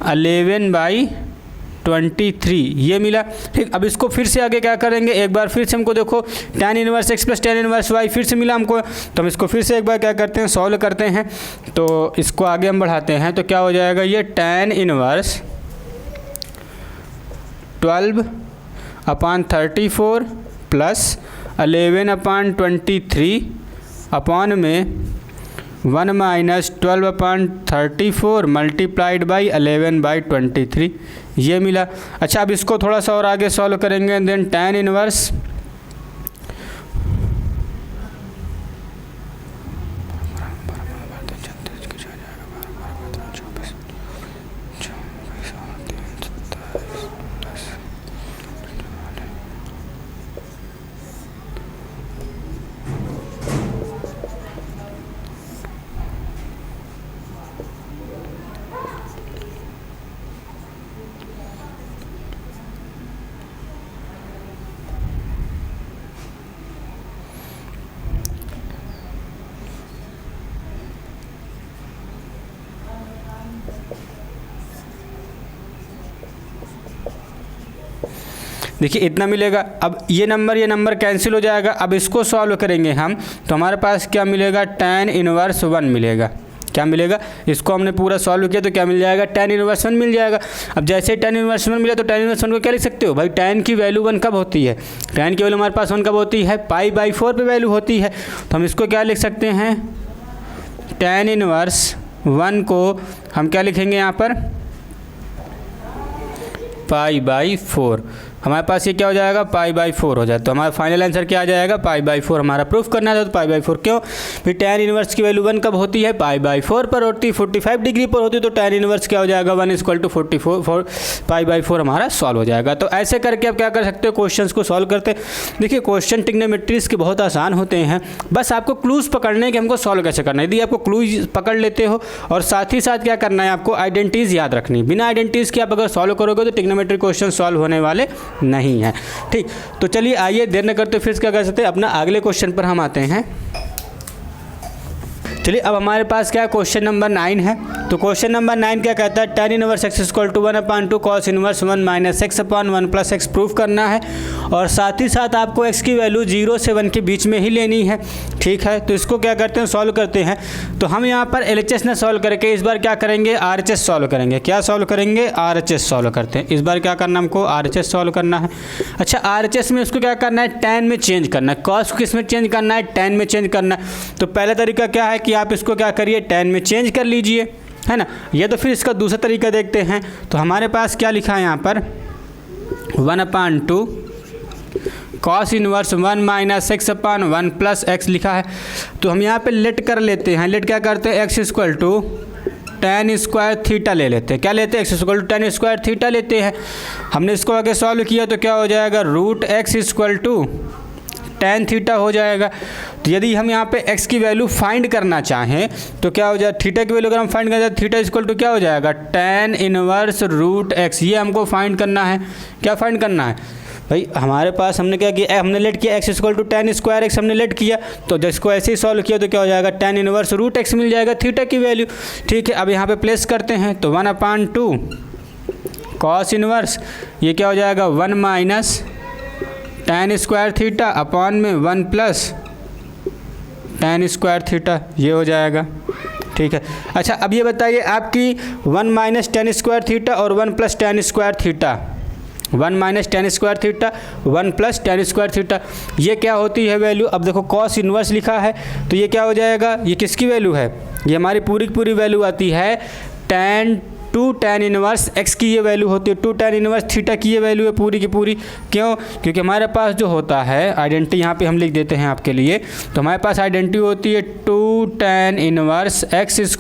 11/23 ये मिला। ठीक, अब इसको फिर से आगे क्या करेंगे, एक बार फिर से हमको देखो tan inverse x + tan inverse y फिर से मिला हमको, तो हम इसको फिर से एक बार क्या करते हैं, सॉल्व करते हैं। तो इसको आगे हम बढ़ाते हैं, तो क्या हो जाएगा ये tan इनवर्स 12/34 + 11/23 अपॉन में 1 - 12/34 मल्टीप्लाइड बाई 11/23 ये मिला। अच्छा अब इसको थोड़ा सा और आगे सॉल्व करेंगे। देन tan इनवर्स देखिए इतना मिलेगा। अब ये नंबर कैंसिल हो जाएगा। अब इसको सॉल्व करेंगे हम, तो हमारे पास क्या मिलेगा? tan इनवर्स 1 मिलेगा। क्या मिलेगा? इसको हमने पूरा सॉल्व किया तो क्या मिल जाएगा? tan इनवर्स 1 मिल जाएगा। अब जैसे tan इनवर्स 1 मिला तो tan इनवर्स 1 को क्या लिख सकते हो भाई? tan की वैल्यू 1 कब होती है? tan की वैल्यू हमारे पास 1 कब होती है? π/4 पे वैल्यू होती है। तो हम इसको क्या लिख सकते हैं? tan इनवर्स 1 को हम क्या लिखेंगे यहाँ पर? π/4। हमारे पास ये क्या हो जाएगा? π/4 हो जाए। तो हमारा फाइनल आंसर क्या आ जाएगा? π/4 हमारा प्रूफ करना था, तो π/4 क्यों? फिर tan इनवर्स की वैल्यू 1 कब होती है? π/4 पर होती है, 45 डिग्री पर होती है। तो tan इनवर्स क्या हो जाएगा? 1 = 44 π/4 हमारा सॉल्व हो जाएगा। तो ऐसे करके आप क्या कर सकते हो? क्वेश्चंस को सॉल्व करते। देखिए क्वेश्चन ट्रिग्नोमेट्रीज के बहुत आसान होते हैं, बस आपको क्लूज पकड़ने के हमको सॉल्व कैसे करना है। यदि आपको क्लूज पकड़ लेते हो और साथ ही साथ क्या करना है, आपको आइडेंटिटीज़ याद रखनी। बिना आइडेंटिटीज़ के आप अगर सॉल्व करोगे तो ट्रिग्नोमेट्री क्वेश्चन सॉल्व होने वाले नहीं है। ठीक, तो चलिए आइए देर न करते फिर क्या कर सकते हैं, अपना अगले क्वेश्चन पर हम आते हैं। चलिए अब हमारे पास क्या क्वेश्चन नंबर 9 है। तो क्वेश्चन नंबर 9 क्या कहता है? tan inverse x = 1/2 cos inverse 1 - x/1 + x proof करना है, और साथ ही साथ आपको x की वैल्यू 0 से 1 के बीच में ही लेनी है। ठीक है, तो इसको क्या करते हैं, सॉल्व करते हैं। तो हम यहाँ पर LHS ने सॉल्व करके इस बार क्या करेंगे? RHS सॉल्व करेंगे। क्या सॉल्व करेंगे? RHS सॉल्व करते हैं। इस बार क्या करना हमको? RHS सॉल्व करना है। अच्छा RHS में इसको क्या करना है? tan में चेंज करना है। cos को किस में चेंज करना है? tan में चेंज करना है। तो पहला तरीका क्या है कि आप इसको क्या करिए? tan में चेंज कर लीजिए, है ना। ये तो फिर इसका दूसरा तरीका देखते हैं। तो हमारे पास क्या लिखा है यहाँ पर? 1/2 cos इनवर्स 1 - x/1 + x लिखा है। तो हम यहाँ पे लेट कर लेते हैं। लेट क्या करते हैं? x = tan स्क्वायर थीटा ले लेते हैं। क्या लेते हैं? x = tan स्क्वायर थीटा लेते हैं। हमने इसको आगे सॉल्व किया तो क्या हो जाएगा? √x = tan थीटा हो जाएगा। तो यदि हम यहाँ पे x की वैल्यू फाइंड करना चाहें तो क्या हो जाएगा? थीटा की वैल्यू अगर हम फाइंड करना चाहें, थीटा = क्या हो जाएगा? tan inverse √x। ये हमको फाइंड करना है। क्या फाइंड करना है भाई? हमारे पास हमने क्या किया? हमने लेट किया x = tan स्क्वायर x हमने लेट किया, तो जिसको ऐसे ही सॉल्व किया तो क्या हो जाएगा? tan इनवर्स √x मिल जाएगा, थीटा की वैल्यू। ठीक है, अब यहाँ पे प्लेस करते हैं। तो 1/2 cos इनवर्स ये क्या हो जाएगा? 1 - tan स्क्वायर थीटा अपॉन में 1 + tan स्क्वायर थीटा ये हो जाएगा। ठीक है, अच्छा अब ये बताइए आपकी 1 - tan स्क्वायर थीटा और 1 + tan square theta, 1 - tan square theta 1 + tan square theta, ये क्या होती है वैल्यू? अब देखो cos इनवर्स लिखा है तो ये क्या हो जाएगा? ये किसकी वैल्यू है? ये हमारी पूरी की पूरी वैल्यू आती है टू tan इनवर्स x की ये वैल्यू होती है, 2 tan इनवर्स थीटा की ये वैल्यू है पूरी की पूरी। क्यों? क्योंकि हमारे पास जो होता है आइडेंटिटी यहाँ पे हम लिख देते हैं आपके लिए। तो हमारे पास आइडेंटिटी होती है 2 tan inverse x =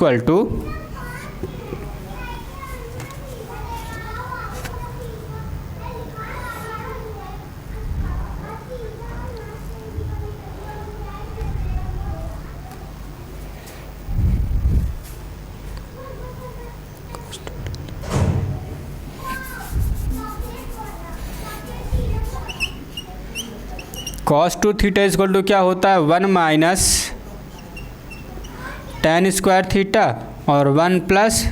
cos two theta equal to क्या होता है 1 माइनस tan स्क्वायर थीटा और 1 प्लस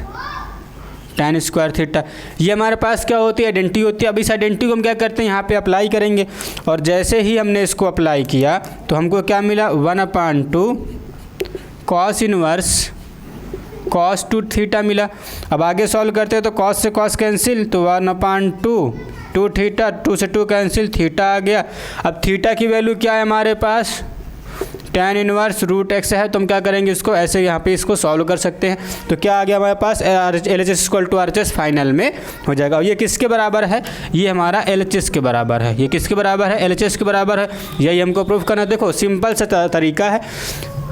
tan स्क्वायर थीटा। ये हमारे पास क्या होती है, आइडेंटिटी होती है। अब इस आइडेंटिटी को हम क्या करते हैं, यहाँ पे अप्लाई करेंगे और जैसे ही हमने इसको अप्लाई किया तो हमको क्या मिला 1/2 cos inverse cos two theta मिला। अब आगे सॉल्व करते हैं तो कॉस से कॉस कैंसिल, तो 1/2 2 थीटा, 2 से 2 कैंसिल, थीटा आ गया। अब थीटा की वैल्यू क्या है हमारे पास, tan इनवर्स रूट x है, तो हम क्या करेंगे इसको ऐसे यहाँ पे इसको सॉल्व कर सकते हैं। तो क्या आ गया हमारे पास LHS equal to RHS final में हो जाएगा। और ये किसके बराबर है, ये हमारा LHS के बराबर है। ये किसके बराबर है, LHS के बराबर है। यही हमको प्रूफ करना। देखो सिंपल सा तरीका है।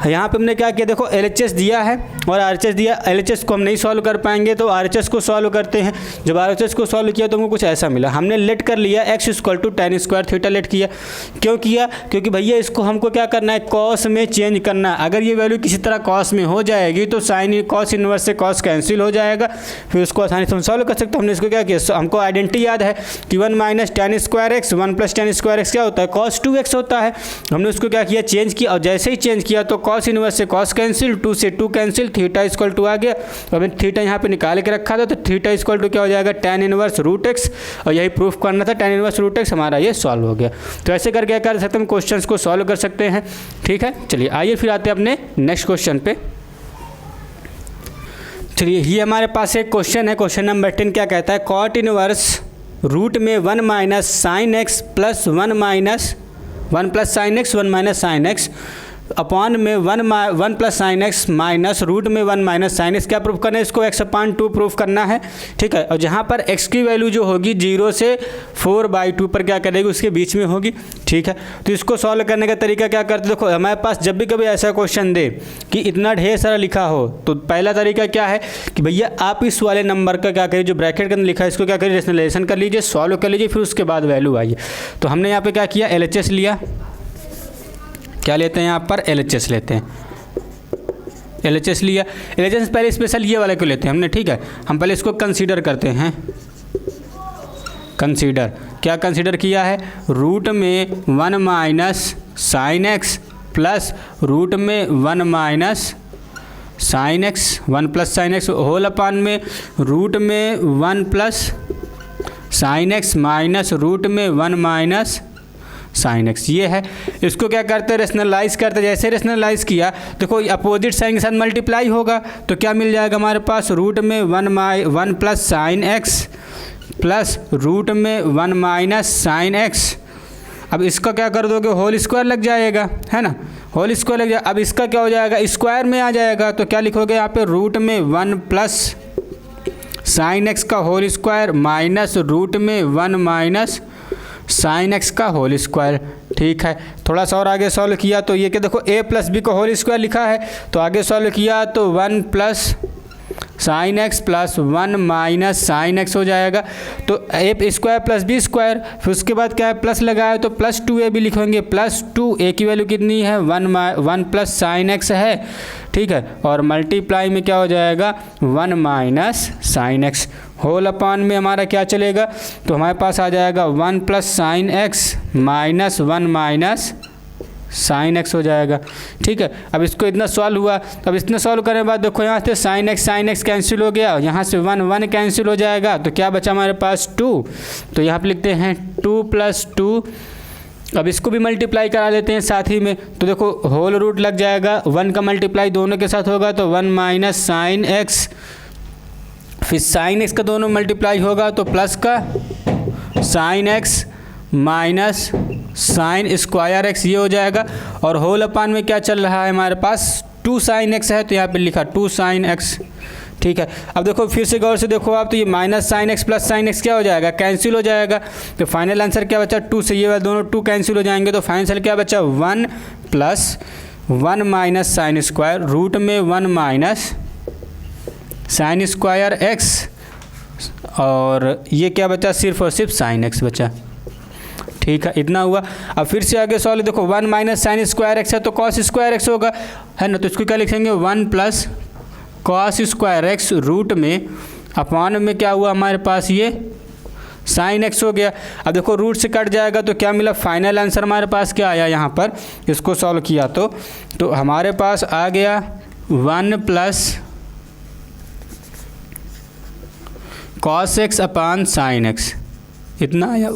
यहाँ पे हमने क्या किया, देखो LHS दिया है और RHS दिया। LHS को हम नहीं सॉल्व कर पाएंगे तो RHS को सॉल्व करते हैं। जब RHS को सॉल्व किया तो हमको कुछ ऐसा मिला। हमने लेट कर लिया x equal to tan square theta let किया। क्यों किया, क्योंकि भैया इसको हमको क्या करना है, कॉस में चेंज करना है। अगर ये वैल्यू किसी तरह कॉस में हो जाएगी तो साइन कॉस इनवर्स से कॉस कैंसिल हो जाएगा, फिर उसको आसानी से हम सॉल्व कर सकते हैं। हमने इसको क्या किया, हमको आइडेंटिटी याद है कि 1 minus tan square x 1 plus tan square x क्या होता है, cos 2x होता है। हमने उसको क्या किया, चेंज किया और जैसे ही चेंज किया तो कॉस इनवर्स से कॉस कैंसिल, 2 से 2 कैंसिल, थीटा इक्वल टू आ गया। और मैंने थीटा यहाँ पे निकाल के रखा था तो थीटा इक्वल टू क्या हो जाएगा, tan इनवर्स रूट x। और यही प्रूफ करना था, tan इनवर्स रूट x हमारा ये सॉल्व हो गया। तो ऐसे करके क्या कर सकते हैं, हम क्वेश्चंस को सॉल्व कर सकते हैं। ठीक है, चलिए आइए फिर आते हैं अपने नेक्स्ट क्वेश्चन पे। चलिए ये हमारे पास एक क्वेश्चन है, क्वेश्चन नंबर 10 क्या कहता है, कॉट इनवर्स रूट में 1 minus sine x plus 1 minus 1 plus sine x 1 minus sine x upon में 1 plus sine x minus root में 1 माइनस साइन एक्स। क्या प्रूफ करना है इसको, x/2 प्रूफ करना है। ठीक है, और जहाँ पर x की वैल्यू जो होगी 0 से 4/2 पर क्या करेगी, उसके बीच में होगी। ठीक है, तो इसको सॉल्व करने का तरीका क्या करते, देखो हमारे पास जब भी कभी ऐसा क्वेश्चन दे कि इतना ढेर सारा लिखा हो तो पहला तरीका क्या है कि भैया आप इस वाले नंबर का क्या करिए, जो ब्रैकेट के अंदर लिखा है इसको क्या करिए, रेशनलाइजेशन कर लीजिए, सॉल्व कर लीजिए, फिर उसके बाद वैल्यू आइए। तो हमने यहाँ पर क्या किया, LHS लिया। क्या लेते हैं यहाँ पर, LHS लेते हैं। LHS लिया, LHS पहले स्पेशल ये वाले को लेते हैं हमने। ठीक है, हम पहले इसको कंसीडर करते हैं। कंसीडर क्या कंसीडर किया है, रूट में 1 minus sine x plus root में 1 minus sine x 1 plus sine x whole upon में रूट में 1 plus sine x minus root में 1 माइनस साइन एक्स। ये है, इसको क्या करते हैं, रेशनलाइज करते हैं। जैसे रेशनलाइज किया देखो अपोजिट साइन के साथ मल्टीप्लाई होगा तो क्या मिल जाएगा हमारे पास, रूट में 1 plus sine x plus root में 1 माइनस साइन एक्स। अब इसका क्या कर दोगे, होल स्क्वायर लग जाएगा, है ना, होल स्क्वायर लग जाएगा। अब इसका क्या हो जाएगा, स्क्वायर में आ जाएगा। तो क्या लिखोगे यहाँ पे, रूट में 1 प्लस साइन एक्स का होल स्क्वायर माइनस रूट में 1 माइनस साइन एक्स का होल स्क्वायर। ठीक है, थोड़ा सा और आगे सॉल्व किया तो ये क्या देखो a प्लस बी का होल स्क्वायर लिखा है, तो आगे सॉल्व किया तो 1 plus sine x plus 1 minus sine x हो जाएगा। तो a square plus b square, फिर उसके बाद क्या है, प्लस लगाया तो प्लस 2a भी लिखेंगे, प्लस 2a की वैल्यू कितनी है, 1 प्लस साइन एक्स है। ठीक है, और मल्टीप्लाई में क्या हो जाएगा, 1 minus sine x whole upon में हमारा क्या चलेगा, तो हमारे पास आ जाएगा 1 plus sine x minus 1 minus sine x हो जाएगा। ठीक है, अब इसको इतना सॉल्व हुआ। अब इतना सॉल्व करने के बाद देखो यहाँ से साइन एक्स कैंसिल हो गया, यहाँ से 1 कैंसिल हो जाएगा, तो क्या बचा हमारे पास 2। तो यहाँ पे लिखते हैं 2 प्लस 2। अब इसको भी मल्टीप्लाई करा लेते हैं साथ ही में, तो देखो होल रूट लग जाएगा, 1 का मल्टीप्लाई दोनों के साथ होगा तो 1 माइनस साइन एक्स, फिर साइन एक्स का दोनों मल्टीप्लाई होगा तो प्लस का sign x minus sine square x ये हो जाएगा। और होल अपान में क्या चल रहा है हमारे पास, 2 साइन एक्स है तो यहाँ पे लिखा 2 साइन एक्स। ठीक है, अब देखो फिर से गौर से देखो आप, तो ये minus sine x plus sine x क्या हो जाएगा, कैंसिल हो जाएगा। तो फाइनल आंसर क्या बचा, 2 से ये दोनों 2 कैंसिल हो जाएंगे, तो फाइनल आंसर क्या बचा, 1 plus 1 minus sine square root में 1 माइनस साइन स्क्वायर एक्स, और ये क्या बचा, सिर्फ और सिर्फ साइन एक्स बचा। ठीक है, इतना हुआ। अब फिर से आगे सॉल्व, देखो 1 माइनस साइन स्क्वायर एक्स है तो कॉस स्क्वायर एक्स होगा, है ना, तो इसको क्या लिखेंगे, 1 plus cos square x root में अपान में क्या हुआ हमारे पास, ये साइन एक्स हो गया। अब देखो रूट से कट जाएगा तो क्या मिला, फाइनल आंसर हमारे पास क्या आया यहाँ पर, इसको सॉल्व किया तो हमारे पास आ गया 1 प्लस कॉस एक्स अपान साइन एक्स, इतना आया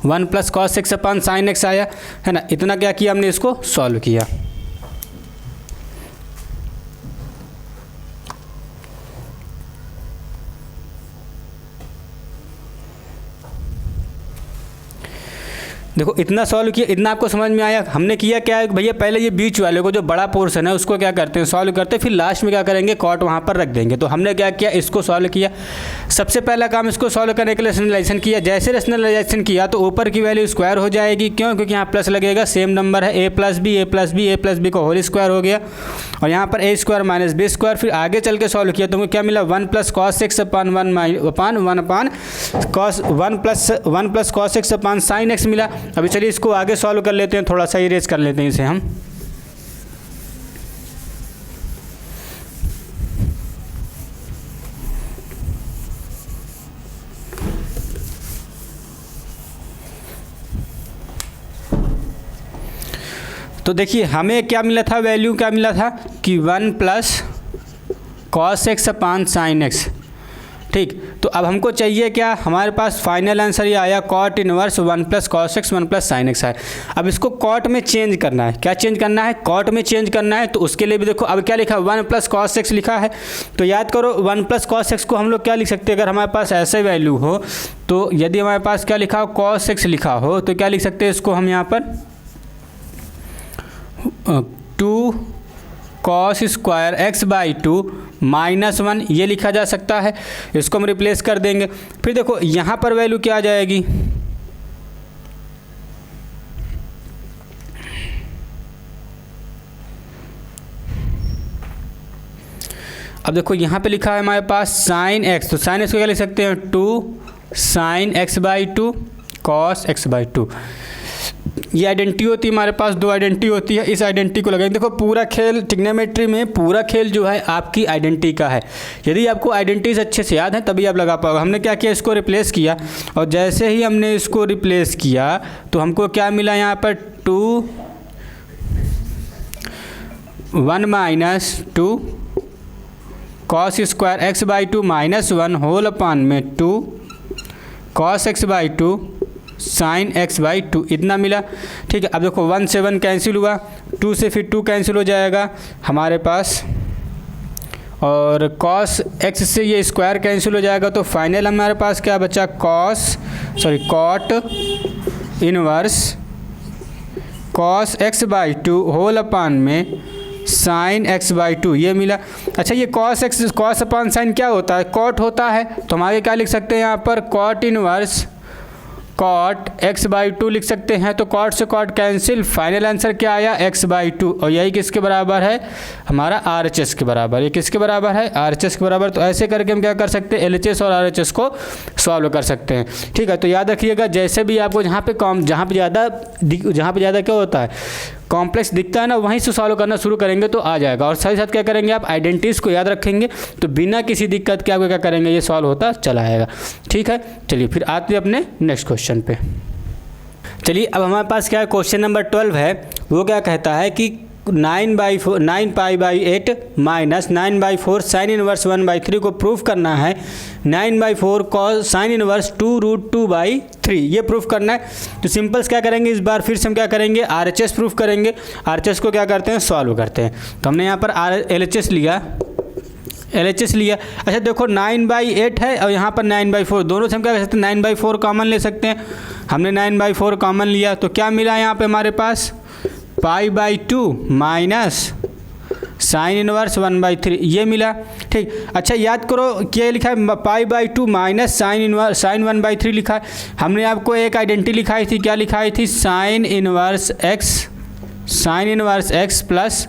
1 प्लस कॉस एक्स अपान साइन एक्स आया है ना। इतना क्या किया हमने, इसको सॉल्व किया। देखो इतना सॉल्व किया, इतना आपको समझ में आया। हमने किया क्या है भैया, पहले ये बीच वाले को जो बड़ा पोर्शन है उसको क्या करते हैं, सॉल्व करते हैं, फिर लास्ट में क्या करेंगे, कॉट वहाँ पर रख देंगे। तो हमने क्या किया, इसको सॉल्व किया। सबसे पहला काम इसको सॉल्व करने के लिए रैशनलाइजेशन किया। जैसे रैशनलाइजेशन किया तो ऊपर की वैल्यू स्क्वायर हो जाएगी, क्यों, क्योंकि यहाँ प्लस लगेगा, सेम नंबर है ए प्लस बी का होल स्क्वायर हो गया, और यहाँ पर ए स्क्वायर माइनस बी स्क्वायर। फिर आगे चल के सॉल्व किया तो क्या मिला, 1 प्लस कॉस एक्स अपान 1 प्लस कॉस एक्स अपान साइन एक्स मिला। अभी चलिए इसको आगे सॉल्व कर लेते हैं, थोड़ा सा इरेज कर लेते हैं इसे हम। तो देखिए हमें क्या मिला था, वैल्यू क्या मिला था कि 1 प्लस कॉस एक्स अपान साइन एक्स, ठीक। तो अब हमको चाहिए क्या, हमारे पास फाइनल आंसर ये आया cot inverse 1 plus cos x 1 plus sine x है। अब इसको कॉट में चेंज करना है, क्या चेंज करना है, कॉट में चेंज करना है। तो उसके लिए भी देखो अब क्या लिखा, 1 प्लस कॉस एक्स लिखा है। तो याद करो 1 प्लस कॉस एक्स को हम लोग क्या लिख सकते हैं, अगर हमारे पास ऐसे वैल्यू हो तो यदि हमारे पास क्या लिखा हो, कॉस एक्स लिखा हो, तो क्या लिख सकते हैं इसको हम यहाँ पर 2 cos square x by 2 minus 1 ये लिखा जा सकता है। इसको हम रिप्लेस कर देंगे। फिर देखो यहाँ पर वैल्यू क्या आ जाएगी, अब देखो यहाँ पे लिखा है हमारे पास साइन एक्स, तो साइन एक्स को क्या लिख सकते हैं, 2 sine x by 2 cos x by 2। ये आइडेंटिटी होती है हमारे पास, दो आइडेंटिटी होती है, इस आइडेंटिटी को लगाएंगे। देखो पूरा खेल ट्रिग्नोमेट्री में, पूरा खेल जो है आपकी आइडेंटिटी का है। यदि आपको आइडेंटिटीज अच्छे से याद है तभी आप लगा पाओगे। हमने क्या किया, इसको रिप्लेस किया, और जैसे ही हमने इसको रिप्लेस किया तो हमको क्या मिला यहाँ पर 2 1 minus 2 cos square x by 2 minus 1 whole upon में 2 cos x by 2 sine x by 2, इतना मिला, ठीक है। अब देखो 1 से 1 कैंसिल हुआ, 2 से फिर 2 कैंसिल हो जाएगा हमारे पास, और कॉस एक्स से ये स्क्वायर कैंसिल हो जाएगा। तो फाइनल हमारे पास क्या बचा, cot inverse cos x by 2 whole upon में साइन एक्स बाई 2 ये मिला। अच्छा ये कॉस अपान साइन क्या होता है, कॉट होता है। तो हम आगे क्या लिख सकते हैं यहाँ पर, cot inverse cot x by 2 लिख सकते हैं। तो कॉट से कॉट कैंसिल, फाइनल आंसर क्या आया, एक्स बाई 2, और यही किसके बराबर है, हमारा RHS के बराबर। ये किसके बराबर है, RHS के बराबर। तो ऐसे करके हम क्या कर सकते हैं, LHS और RHS को सॉल्व कर सकते हैं, ठीक है। तो याद रखिएगा, जैसे भी आपको जहाँ पे ज़्यादा क्या होता है, कॉम्प्लेक्स दिखता है ना, वहीं से सॉल्व करना शुरू करेंगे तो आ जाएगा। और साथ ही साथ क्या करेंगे, आप आइडेंटिटीज़ को याद रखेंगे तो बिना किसी दिक्कत के आपको क्या करेंगे, ये सॉल्व होता चला आएगा, ठीक है। चलिए फिर आते हैं अपने नेक्स्ट क्वेश्चन पे। चलिए अब हमारे पास क्या है, क्वेश्चन नंबर 12 है। वो क्या कहता है कि 9 pi by 8 minus 9/4 sine inverse 1/3 को प्रूफ करना है। 9/4 कॉस साइन इनवर्स 2√2/3 ये प्रूफ करना है। तो सिंपल्स क्या करेंगे, इस बार फिर से हम क्या करेंगे, RHS प्रूफ करेंगे। RHS को क्या करते हैं, सॉल्व करते हैं। तो हमने यहाँ पर LHS लिया। अच्छा देखो 9/8 है और यहाँ पर 9/4, दोनों से हम क्या कर सकते हैं, 9/4 कॉमन ले सकते हैं। हमने 9/4 कॉमन लिया तो क्या मिला यहाँ पे हमारे पास, π/2 माइनस साइन इनवर्स 1/3 ये मिला, ठीक। अच्छा याद करो क्या लिखा है, π/2 माइनस साइन 1/3 लिखा है। हमने आपको एक आइडेंटिटी लिखाई थी, क्या लिखाई थी, sign inverse x plus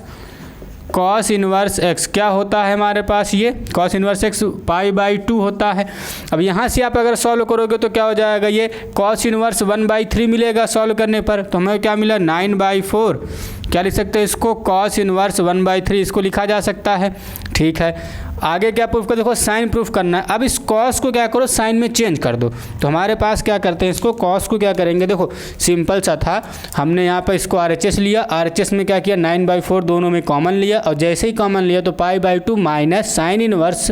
cos inverse x क्या होता है हमारे पास, ये कॉस इनवर्स x π/2 होता है। अब यहाँ से आप अगर सॉल्व करोगे तो क्या हो जाएगा, ये कॉस इनवर्स 1/3 मिलेगा सॉल्व करने पर। तो हमें क्या मिला, 9/4 क्या लिख सकते हैं इसको, कॉस इनवर्स 1/3 इसको लिखा जा सकता है। ठीक है, आगे क्या प्रूफ कर, देखो साइन प्रूफ करना है। अब इस कॉस को क्या करो, साइन में चेंज कर दो। तो हमारे पास क्या करते हैं, इसको कॉस को क्या करेंगे, देखो सिंपल सा था, हमने यहाँ पर इसको RHS लिया, RHS में क्या किया 9/4 दोनों में कॉमन लिया, और जैसे ही कॉमन लिया तो π/2 माइनस साइन इनवर्स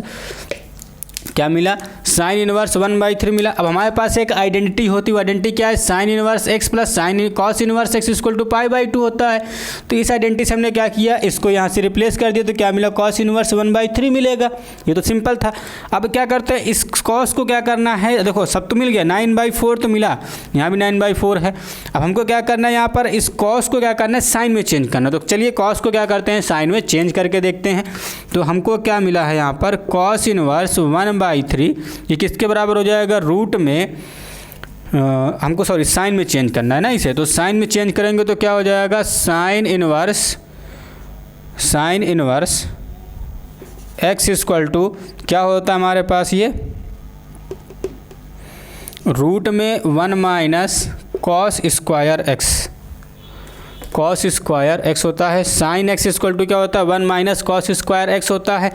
क्या मिला, साइन इनवर्स 1/3 मिला। अब हमारे पास एक आइडेंटिटी होती है, आइडेंटिटी क्या है, sine inverse x plus sine cos inverse x equal to π/2 होता है। तो इस आइडेंटिटी से हमने क्या किया, इसको यहाँ से रिप्लेस कर दिया, तो क्या मिला, कॉस इनवर्स 1/3 मिलेगा। ये तो सिंपल था। अब क्या करते हैं, इस कॉस को क्या करना है, देखो सब तो मिल गया, 9/4 तो मिला, यहाँ भी 9/4 है। अब हमको क्या करना है, यहाँ पर इस कॉस को क्या करना है, साइन में चेंज करना। तो चलिए कॉस को क्या करते हैं, साइन में चेंज करके देखते हैं। तो हमको क्या मिला है यहाँ पर, कॉस इनवर्स 1/3 ये किसके बराबर हो जाएगा, रूट में हमको सॉरी साइन में चेंज करना है ना इसे, तो साइन में चेंज करेंगे तो क्या हो जाएगा, sine inverse x equal to क्या होता है हमारे पास, ये रूट में 1 माइनस कॉस स्क्वायर x होता है। साइन x इक्वल टू क्या होता है, 1 माइनस कॉस स्क्वायर x होता है।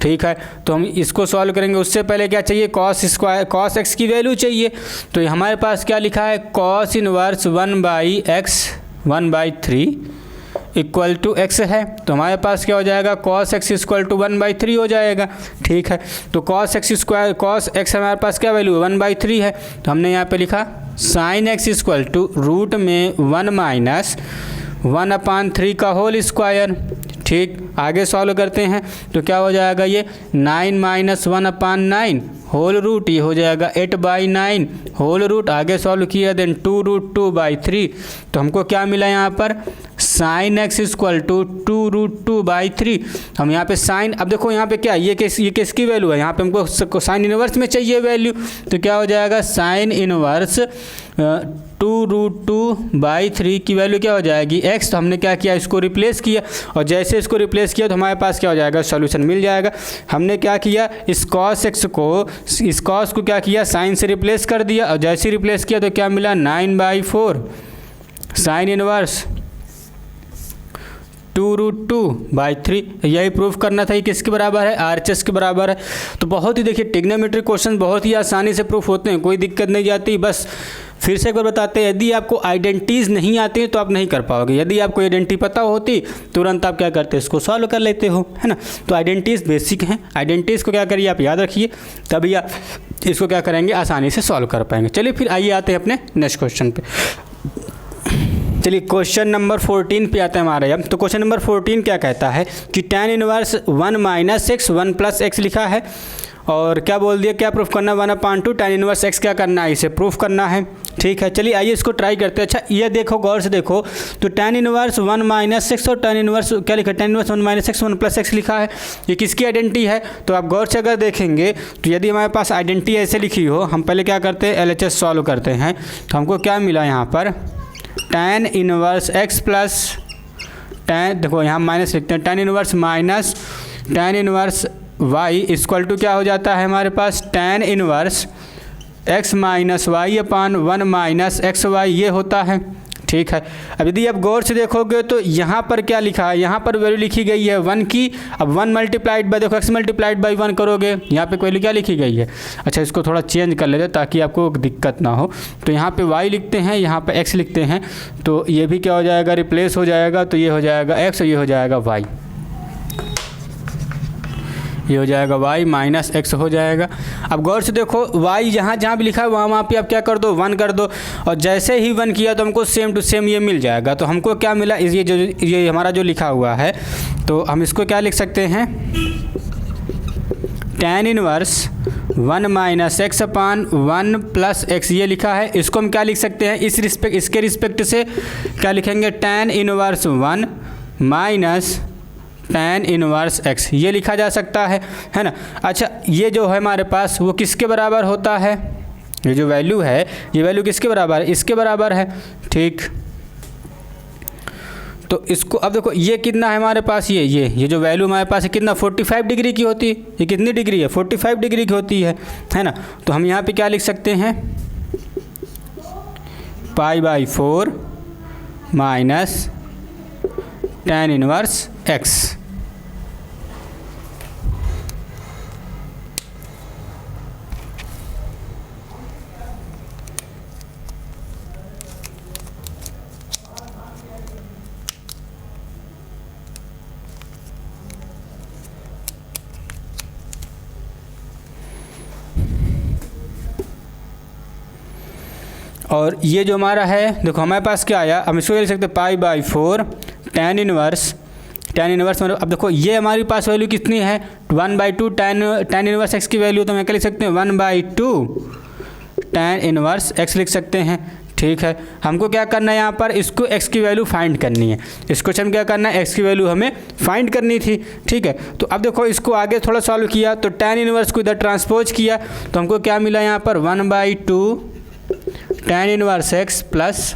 ठीक है, तो हम इसको सॉल्व करेंगे, उससे पहले क्या चाहिए, कॉस x की वैल्यू चाहिए। तो हमारे पास क्या लिखा है, cos inverse 1/3 equal to x है। तो हमारे पास क्या हो जाएगा, कॉस x इक्वल टू 1/3 हो जाएगा। ठीक है, तो कॉस x हमारे पास क्या वैल्यू है, 1/3 है। तो हमने यहाँ पे लिखा sine x equal to root में 1 माइनस 1/3 का होल स्क्वायर। ठीक, आगे सॉल्व करते हैं तो क्या हो जाएगा, ये 9 माइनस 1/9 होल रूट, ये हो जाएगा 8/9 होल रूट। आगे सॉल्व किया देन 2√2/3। तो हमको क्या मिला यहाँ पर, साइन x इक्वल टू 2√2/3। हम यहाँ पे साइन, अब देखो यहाँ पे क्या, ये किसकी वैल्यू है, यहाँ पे हमको साइन इनवर्स में चाहिए वैल्यू। तो क्या हो जाएगा, साइन इनवर्स 2√2/3 की वैल्यू क्या हो जाएगी, x। तो हमने क्या किया, इसको रिप्लेस किया, और जैसे इसको रिप्लेस किया तो हमारे पास क्या हो जाएगा, सॉल्यूशन मिल जाएगा। हमने क्या किया, इस cos को क्या किया, साइन से रिप्लेस कर दिया, और जैसे रिप्लेस किया तो क्या मिला, 9/4 साइन इनवर्स 2√2/3। यही प्रूफ करना था, ये किसके बराबर है, RHS के बराबर है। तो बहुत ही देखिए ट्रिग्नोमेट्रिक क्वेश्चन बहुत ही आसानी से प्रूफ होते हैं, कोई दिक्कत नहीं जाती। बस फिर से एक बार बताते हैं, यदि आपको आइडेंटिटीज़ नहीं आती हैं तो आप नहीं कर पाओगे। यदि आपको आइडेंटिटी पता होती तुरंत आप क्या करते, इसको सॉल्व कर लेते हो, है ना। तो आइडेंटिटीज़ बेसिक हैं, आइडेंटिटीज़ को क्या करिए आप याद रखिए, तभी आप इसको क्या करेंगे, आसानी से सॉल्व कर पाएंगे। चलिए फिर आइए आते हैं अपने नेक्स्ट क्वेश्चन पे। चलिए क्वेश्चन नंबर 14 पे आते हैं हमारे अब। तो क्वेश्चन नंबर 14 क्या कहता है कि tan inverse 1 minus x 1 plus x लिखा है, और क्या बोल दिया, क्या प्रूफ करना है, 1/2 tan इनवर्स x क्या करना है, इसे प्रूफ करना है। ठीक है, चलिए आइए इसको ट्राई करते हैं। अच्छा ये देखो, गौर से देखो, तो tan इनवर्स 1 माइनस x और tan इनवर्स क्या लिखा है, tan inverse 1 minus x 1 plus x लिखा है। ये किसकी आइडेंटिटी है, तो आप गौर से अगर देखेंगे तो यदि हमारे पास आइडेंटिटी ऐसे लिखी हो, हम पहले क्या करते हैं, LHS सॉल्व करते हैं। तो हमको क्या मिला यहाँ पर, tan inverse x plus tan, देखो यहाँ माइनस लिखते हैं, tan inverse minus tan inverse y equal to क्या हो जाता है हमारे पास, tan inverse x minus Y upon 1 minus x Y, ये होता है। ठीक है, अब यदि आप गौर से देखोगे तो यहाँ पर क्या लिखा है, यहाँ पर वैल्यू लिखी गई है 1 की। अब 1 मल्टीप्लाइड बाय, देखो x मल्टीप्लाइड बाय 1 करोगे, यहाँ पे वैल्यू क्या लिखी गई है। अच्छा इसको थोड़ा चेंज कर लेते ताकि आपको दिक्कत ना हो। तो यहाँ पे y लिखते हैं, यहाँ पे x लिखते हैं, तो ये भी क्या हो जाएगा, रिप्लेस हो जाएगा। तो ये हो जाएगा x और ये हो जाएगा y, ये हो जाएगा y माइनस x हो जाएगा। अब गौर से देखो, y जहाँ जहाँ भी लिखा है वहाँ पे आप क्या कर दो, 1 कर दो, और जैसे ही 1 किया तो हमको सेम टू सेम ये मिल जाएगा। तो हमको क्या मिला, ये हमारा जो लिखा हुआ है, तो हम इसको क्या लिख सकते हैं, tan इनवर्स 1 माइनस x अपान 1 प्लस x, ये लिखा है। इसको हम क्या लिख सकते हैं, इसके रिस्पेक्ट से क्या लिखेंगे, tan inverse 1 minus tan inverse x, ये लिखा जा सकता है ना। अच्छा ये जो है हमारे पास वो किसके बराबर होता है, ये जो वैल्यू है, ये वैल्यू किसके बराबर है, इसके बराबर है। ठीक, तो इसको अब देखो ये कितना है हमारे पास, ये जो वैल्यू हमारे पास है कितना, 45 डिग्री की होती है। ये कितनी डिग्री है, 45 डिग्री की होती है ना। तो हम यहाँ पे क्या लिख सकते हैं, π/4 माइनस tan इनवर्स x। और ये जो हमारा है देखो हमारे पास क्या आया, हम इसको लिख सकते हैं π/4 tan इनवर्स मतलब अब देखो ये हमारे पास वैल्यू कितनी है 1/2 tan इनवर्स x की वैल्यू, तो मैं क्या लिख सकते हैं 1/2 tan इनवर्स x लिख सकते हैं। ठीक है, हमको क्या करना है यहाँ पर, इसको x की वैल्यू फाइंड करनी है। इस क्वेश्चन क्या करना है, x की वैल्यू हमें फाइंड करनी थी। ठीक है, तो अब देखो इसको आगे थोड़ा सॉल्व किया तो tan इनवर्स को इधर ट्रांसपोज किया तो हमको क्या मिला यहाँ पर 1/2 tan inverse x plus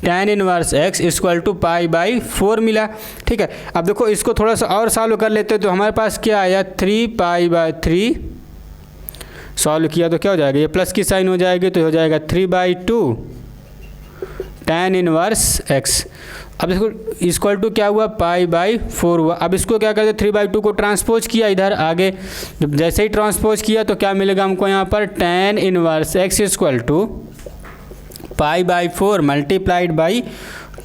tan inverse x equal to π/4 मिला। ठीक है, अब देखो इसको थोड़ा सा और सॉल्व कर लेते हैं तो हमारे पास क्या आया 3π/3। सॉल्व किया तो क्या हो जाएगा, ये प्लस की साइन हो जाएगी तो हो जाएगा 3/2 tan इनवर्स x। अब इसको इक्वल टू क्या हुआ π/4 हुआ। अब इसको क्या करते 3/2 को ट्रांसपोज किया इधर आगे, जब जैसे ही ट्रांसपोज किया तो क्या मिलेगा हमको यहाँ पर tan inverse x equal to π/4 multiplied by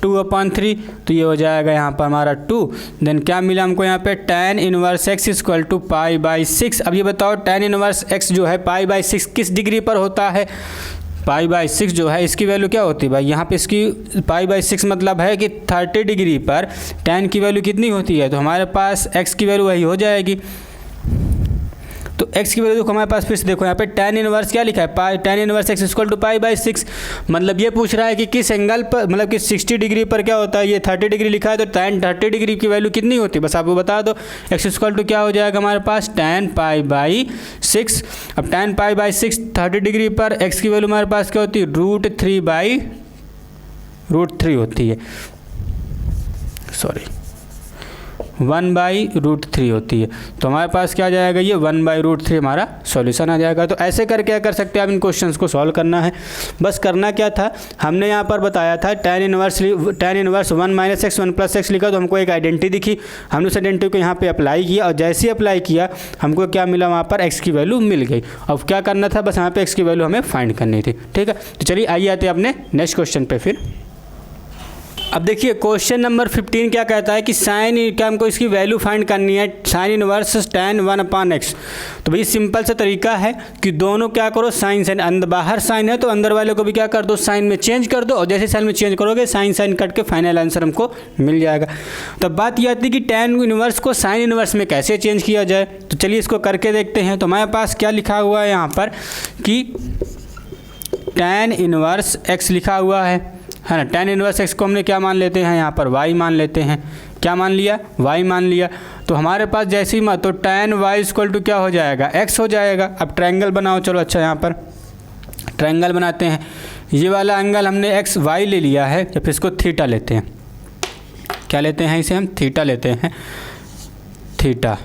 2/3, तो ये हो जाएगा यहाँ पर हमारा 2। देन क्या मिला हमको यहाँ पे tan inverse x equal to π/6। अब ये बताओ tan इनवर्स x जो है π/6 किस डिग्री पर होता है, π/6 जो है इसकी वैल्यू क्या होती है भाई, यहाँ पे इसकी π/6 मतलब है कि 30 डिग्री पर tan की वैल्यू कितनी होती है, तो हमारे पास x की वैल्यू वही हो जाएगी। तो x की वैल्यू देखो हमारे पास फिर से देखो यहाँ पे tan इनवर्स क्या लिखा है tan inverse x equal to π/6, मतलब ये पूछ रहा है कि किस एंगल पर, मतलब कि 60 डिग्री पर क्या होता है, ये 30 डिग्री लिखा है तो tan 30 डिग्री की वैल्यू कितनी होती है बस आपको बता दो। x इक्वल टू क्या हो जाएगा हमारे पास tan π/6। अब tan π/6 30 डिग्री पर x की वैल्यू हमारे पास क्या होती है √3 होती है, सॉरी 1/√3 होती है। तो हमारे पास क्या आ जाएगा, ये 1/√3 हमारा सॉल्यूशन आ जाएगा। तो ऐसे करके क्या कर सकते हैं आप इन क्वेश्चंस को सॉल्व करना है। बस करना क्या था, हमने यहाँ पर बताया था tan इनवर्स 1 - x 1 + x लिखा तो हमको एक आइडेंटिटी दिखी, हमने उस आइडेंटिटी को यहाँ पे अप्लाई किया और जैसे ही अप्लाई किया हमको क्या मिला, वहाँ पर x की वैल्यू मिल गई। अब क्या करना था, बस यहाँ पर x की वैल्यू हमें फाइंड करनी थी। ठीक है, तो चलिए आइए आते हैं अपने नेक्स्ट क्वेश्चन पर। फिर अब देखिए क्वेश्चन नंबर 15 क्या कहता है कि साइन क्या हमको इसकी वैल्यू फाइंड करनी है साइन इनवर्स tan 1/x। तो भाई सिंपल सा तरीका है कि दोनों क्या करो साइन साइन, अंदर बाहर साइन है तो अंदर वाले को भी क्या कर दो साइन में चेंज कर दो, और जैसे साइन में चेंज करोगे साइन साइन कट के फाइनल आंसर हमको मिल जाएगा। तब बात यह आती है कि tan इनवर्स को साइन इनवर्स में कैसे चेंज किया जाए, तो चलिए इसको करके देखते हैं। तो हमारे पास क्या लिखा हुआ है यहाँ पर कि tan इनवर्स x लिखा हुआ है ना। tan इनवर्स x को हमने क्या मान लेते हैं, यहाँ पर y मान लेते हैं। क्या मान लिया, y मान लिया। तो हमारे पास जैसे ही तो tan y इक्वल टू क्या हो जाएगा, x हो जाएगा। अब ट्रायंगल बनाओ, चलो अच्छा यहाँ पर ट्रायंगल बनाते हैं। ये वाला एंगल हमने x y ले लिया है, या फिर इसको थीटा लेते हैं। क्या लेते हैं इसे हम, थीटा लेते हैं, थीटा।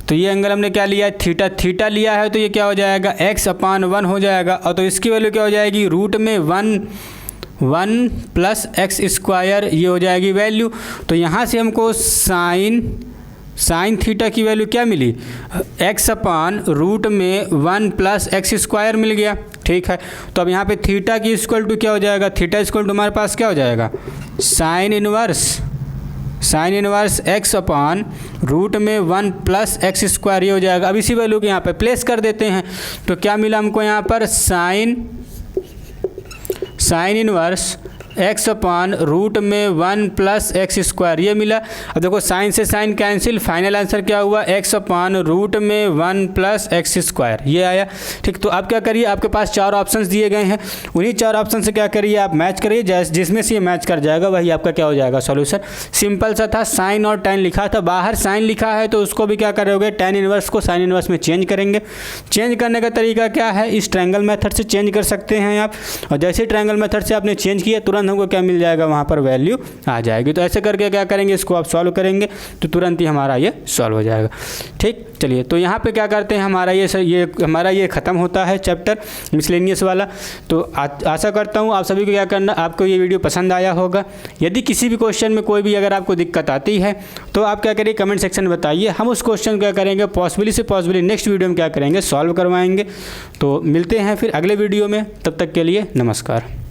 तो ये एंगल हमने क्या लिया है, थीटा लिया है, तो ये क्या हो जाएगा x/1 हो जाएगा। और तो इसकी वैल्यू क्या हो जाएगी, रूट में 1 + x², ये हो जाएगी वैल्यू। तो यहाँ से हमको साइन थीटा की वैल्यू क्या मिली, x/√1 + x² मिल गया। ठीक है, तो अब यहाँ पे थीटा की इक्वल टू क्या हो जाएगा, थीटा इक्वल टू हमारे पास क्या हो जाएगा साइन इनवर्स x/√1 + x², ये हो जाएगा। अब इसी वैल्यू को यहाँ पे प्लेस कर देते हैं। तो क्या मिला हमको यहाँ पर साइन इनवर्स x/√1 + x², ये मिला। अब देखो साइन से साइन कैंसिल, फाइनल आंसर क्या हुआ x/√1 + x², ये आया। ठीक, तो आप क्या करिए, आपके पास 4 ऑप्शंस दिए गए हैं, उन्हीं 4 ऑप्शन से क्या करिए आप मैच करिए, जिसमें से ये मैच कर जाएगा वही आपका क्या हो जाएगा सॉल्यूशन। सिंपल सा था, साइन और tan लिखा था, बाहर साइन लिखा है तो उसको भी क्या करोगे tan इनवर्स को साइन इनवर्स में चेंज करेंगे। चेंज करने का तरीका क्या है, इस ट्रायंगल मेथड से चेंज कर सकते हैं आप। और जैसे ट्रायंगल मेथड से आपने चेंज किया तुरंत तुरंत हमको क्या मिल जाएगा, वहाँ पर वैल्यू आ जाएगी। तो ऐसे करके क्या करेंगे, इसको आप सॉल्व करेंगे तो तुरंत ही हमारा ये सॉल्व हो जाएगा। ठीक, चलिए तो यहाँ पे क्या करते हैं, हमारा ये ख़त्म होता है चैप्टर मिसलेनियस वाला। तो आशा करता हूँ आप सभी को क्या करना, आपको ये वीडियो पसंद आया होगा। यदि किसी भी क्वेश्चन में कोई भी अगर आपको दिक्कत आती है तो आप क्या करिए, कमेंट सेक्शन में बताइए, हम उस क्वेश्चन क्या करेंगे पॉसिबली नेक्स्ट वीडियो में क्या करेंगे, सॉल्व करवाएंगे। तो मिलते हैं फिर अगले वीडियो में, तब तक के लिए नमस्कार।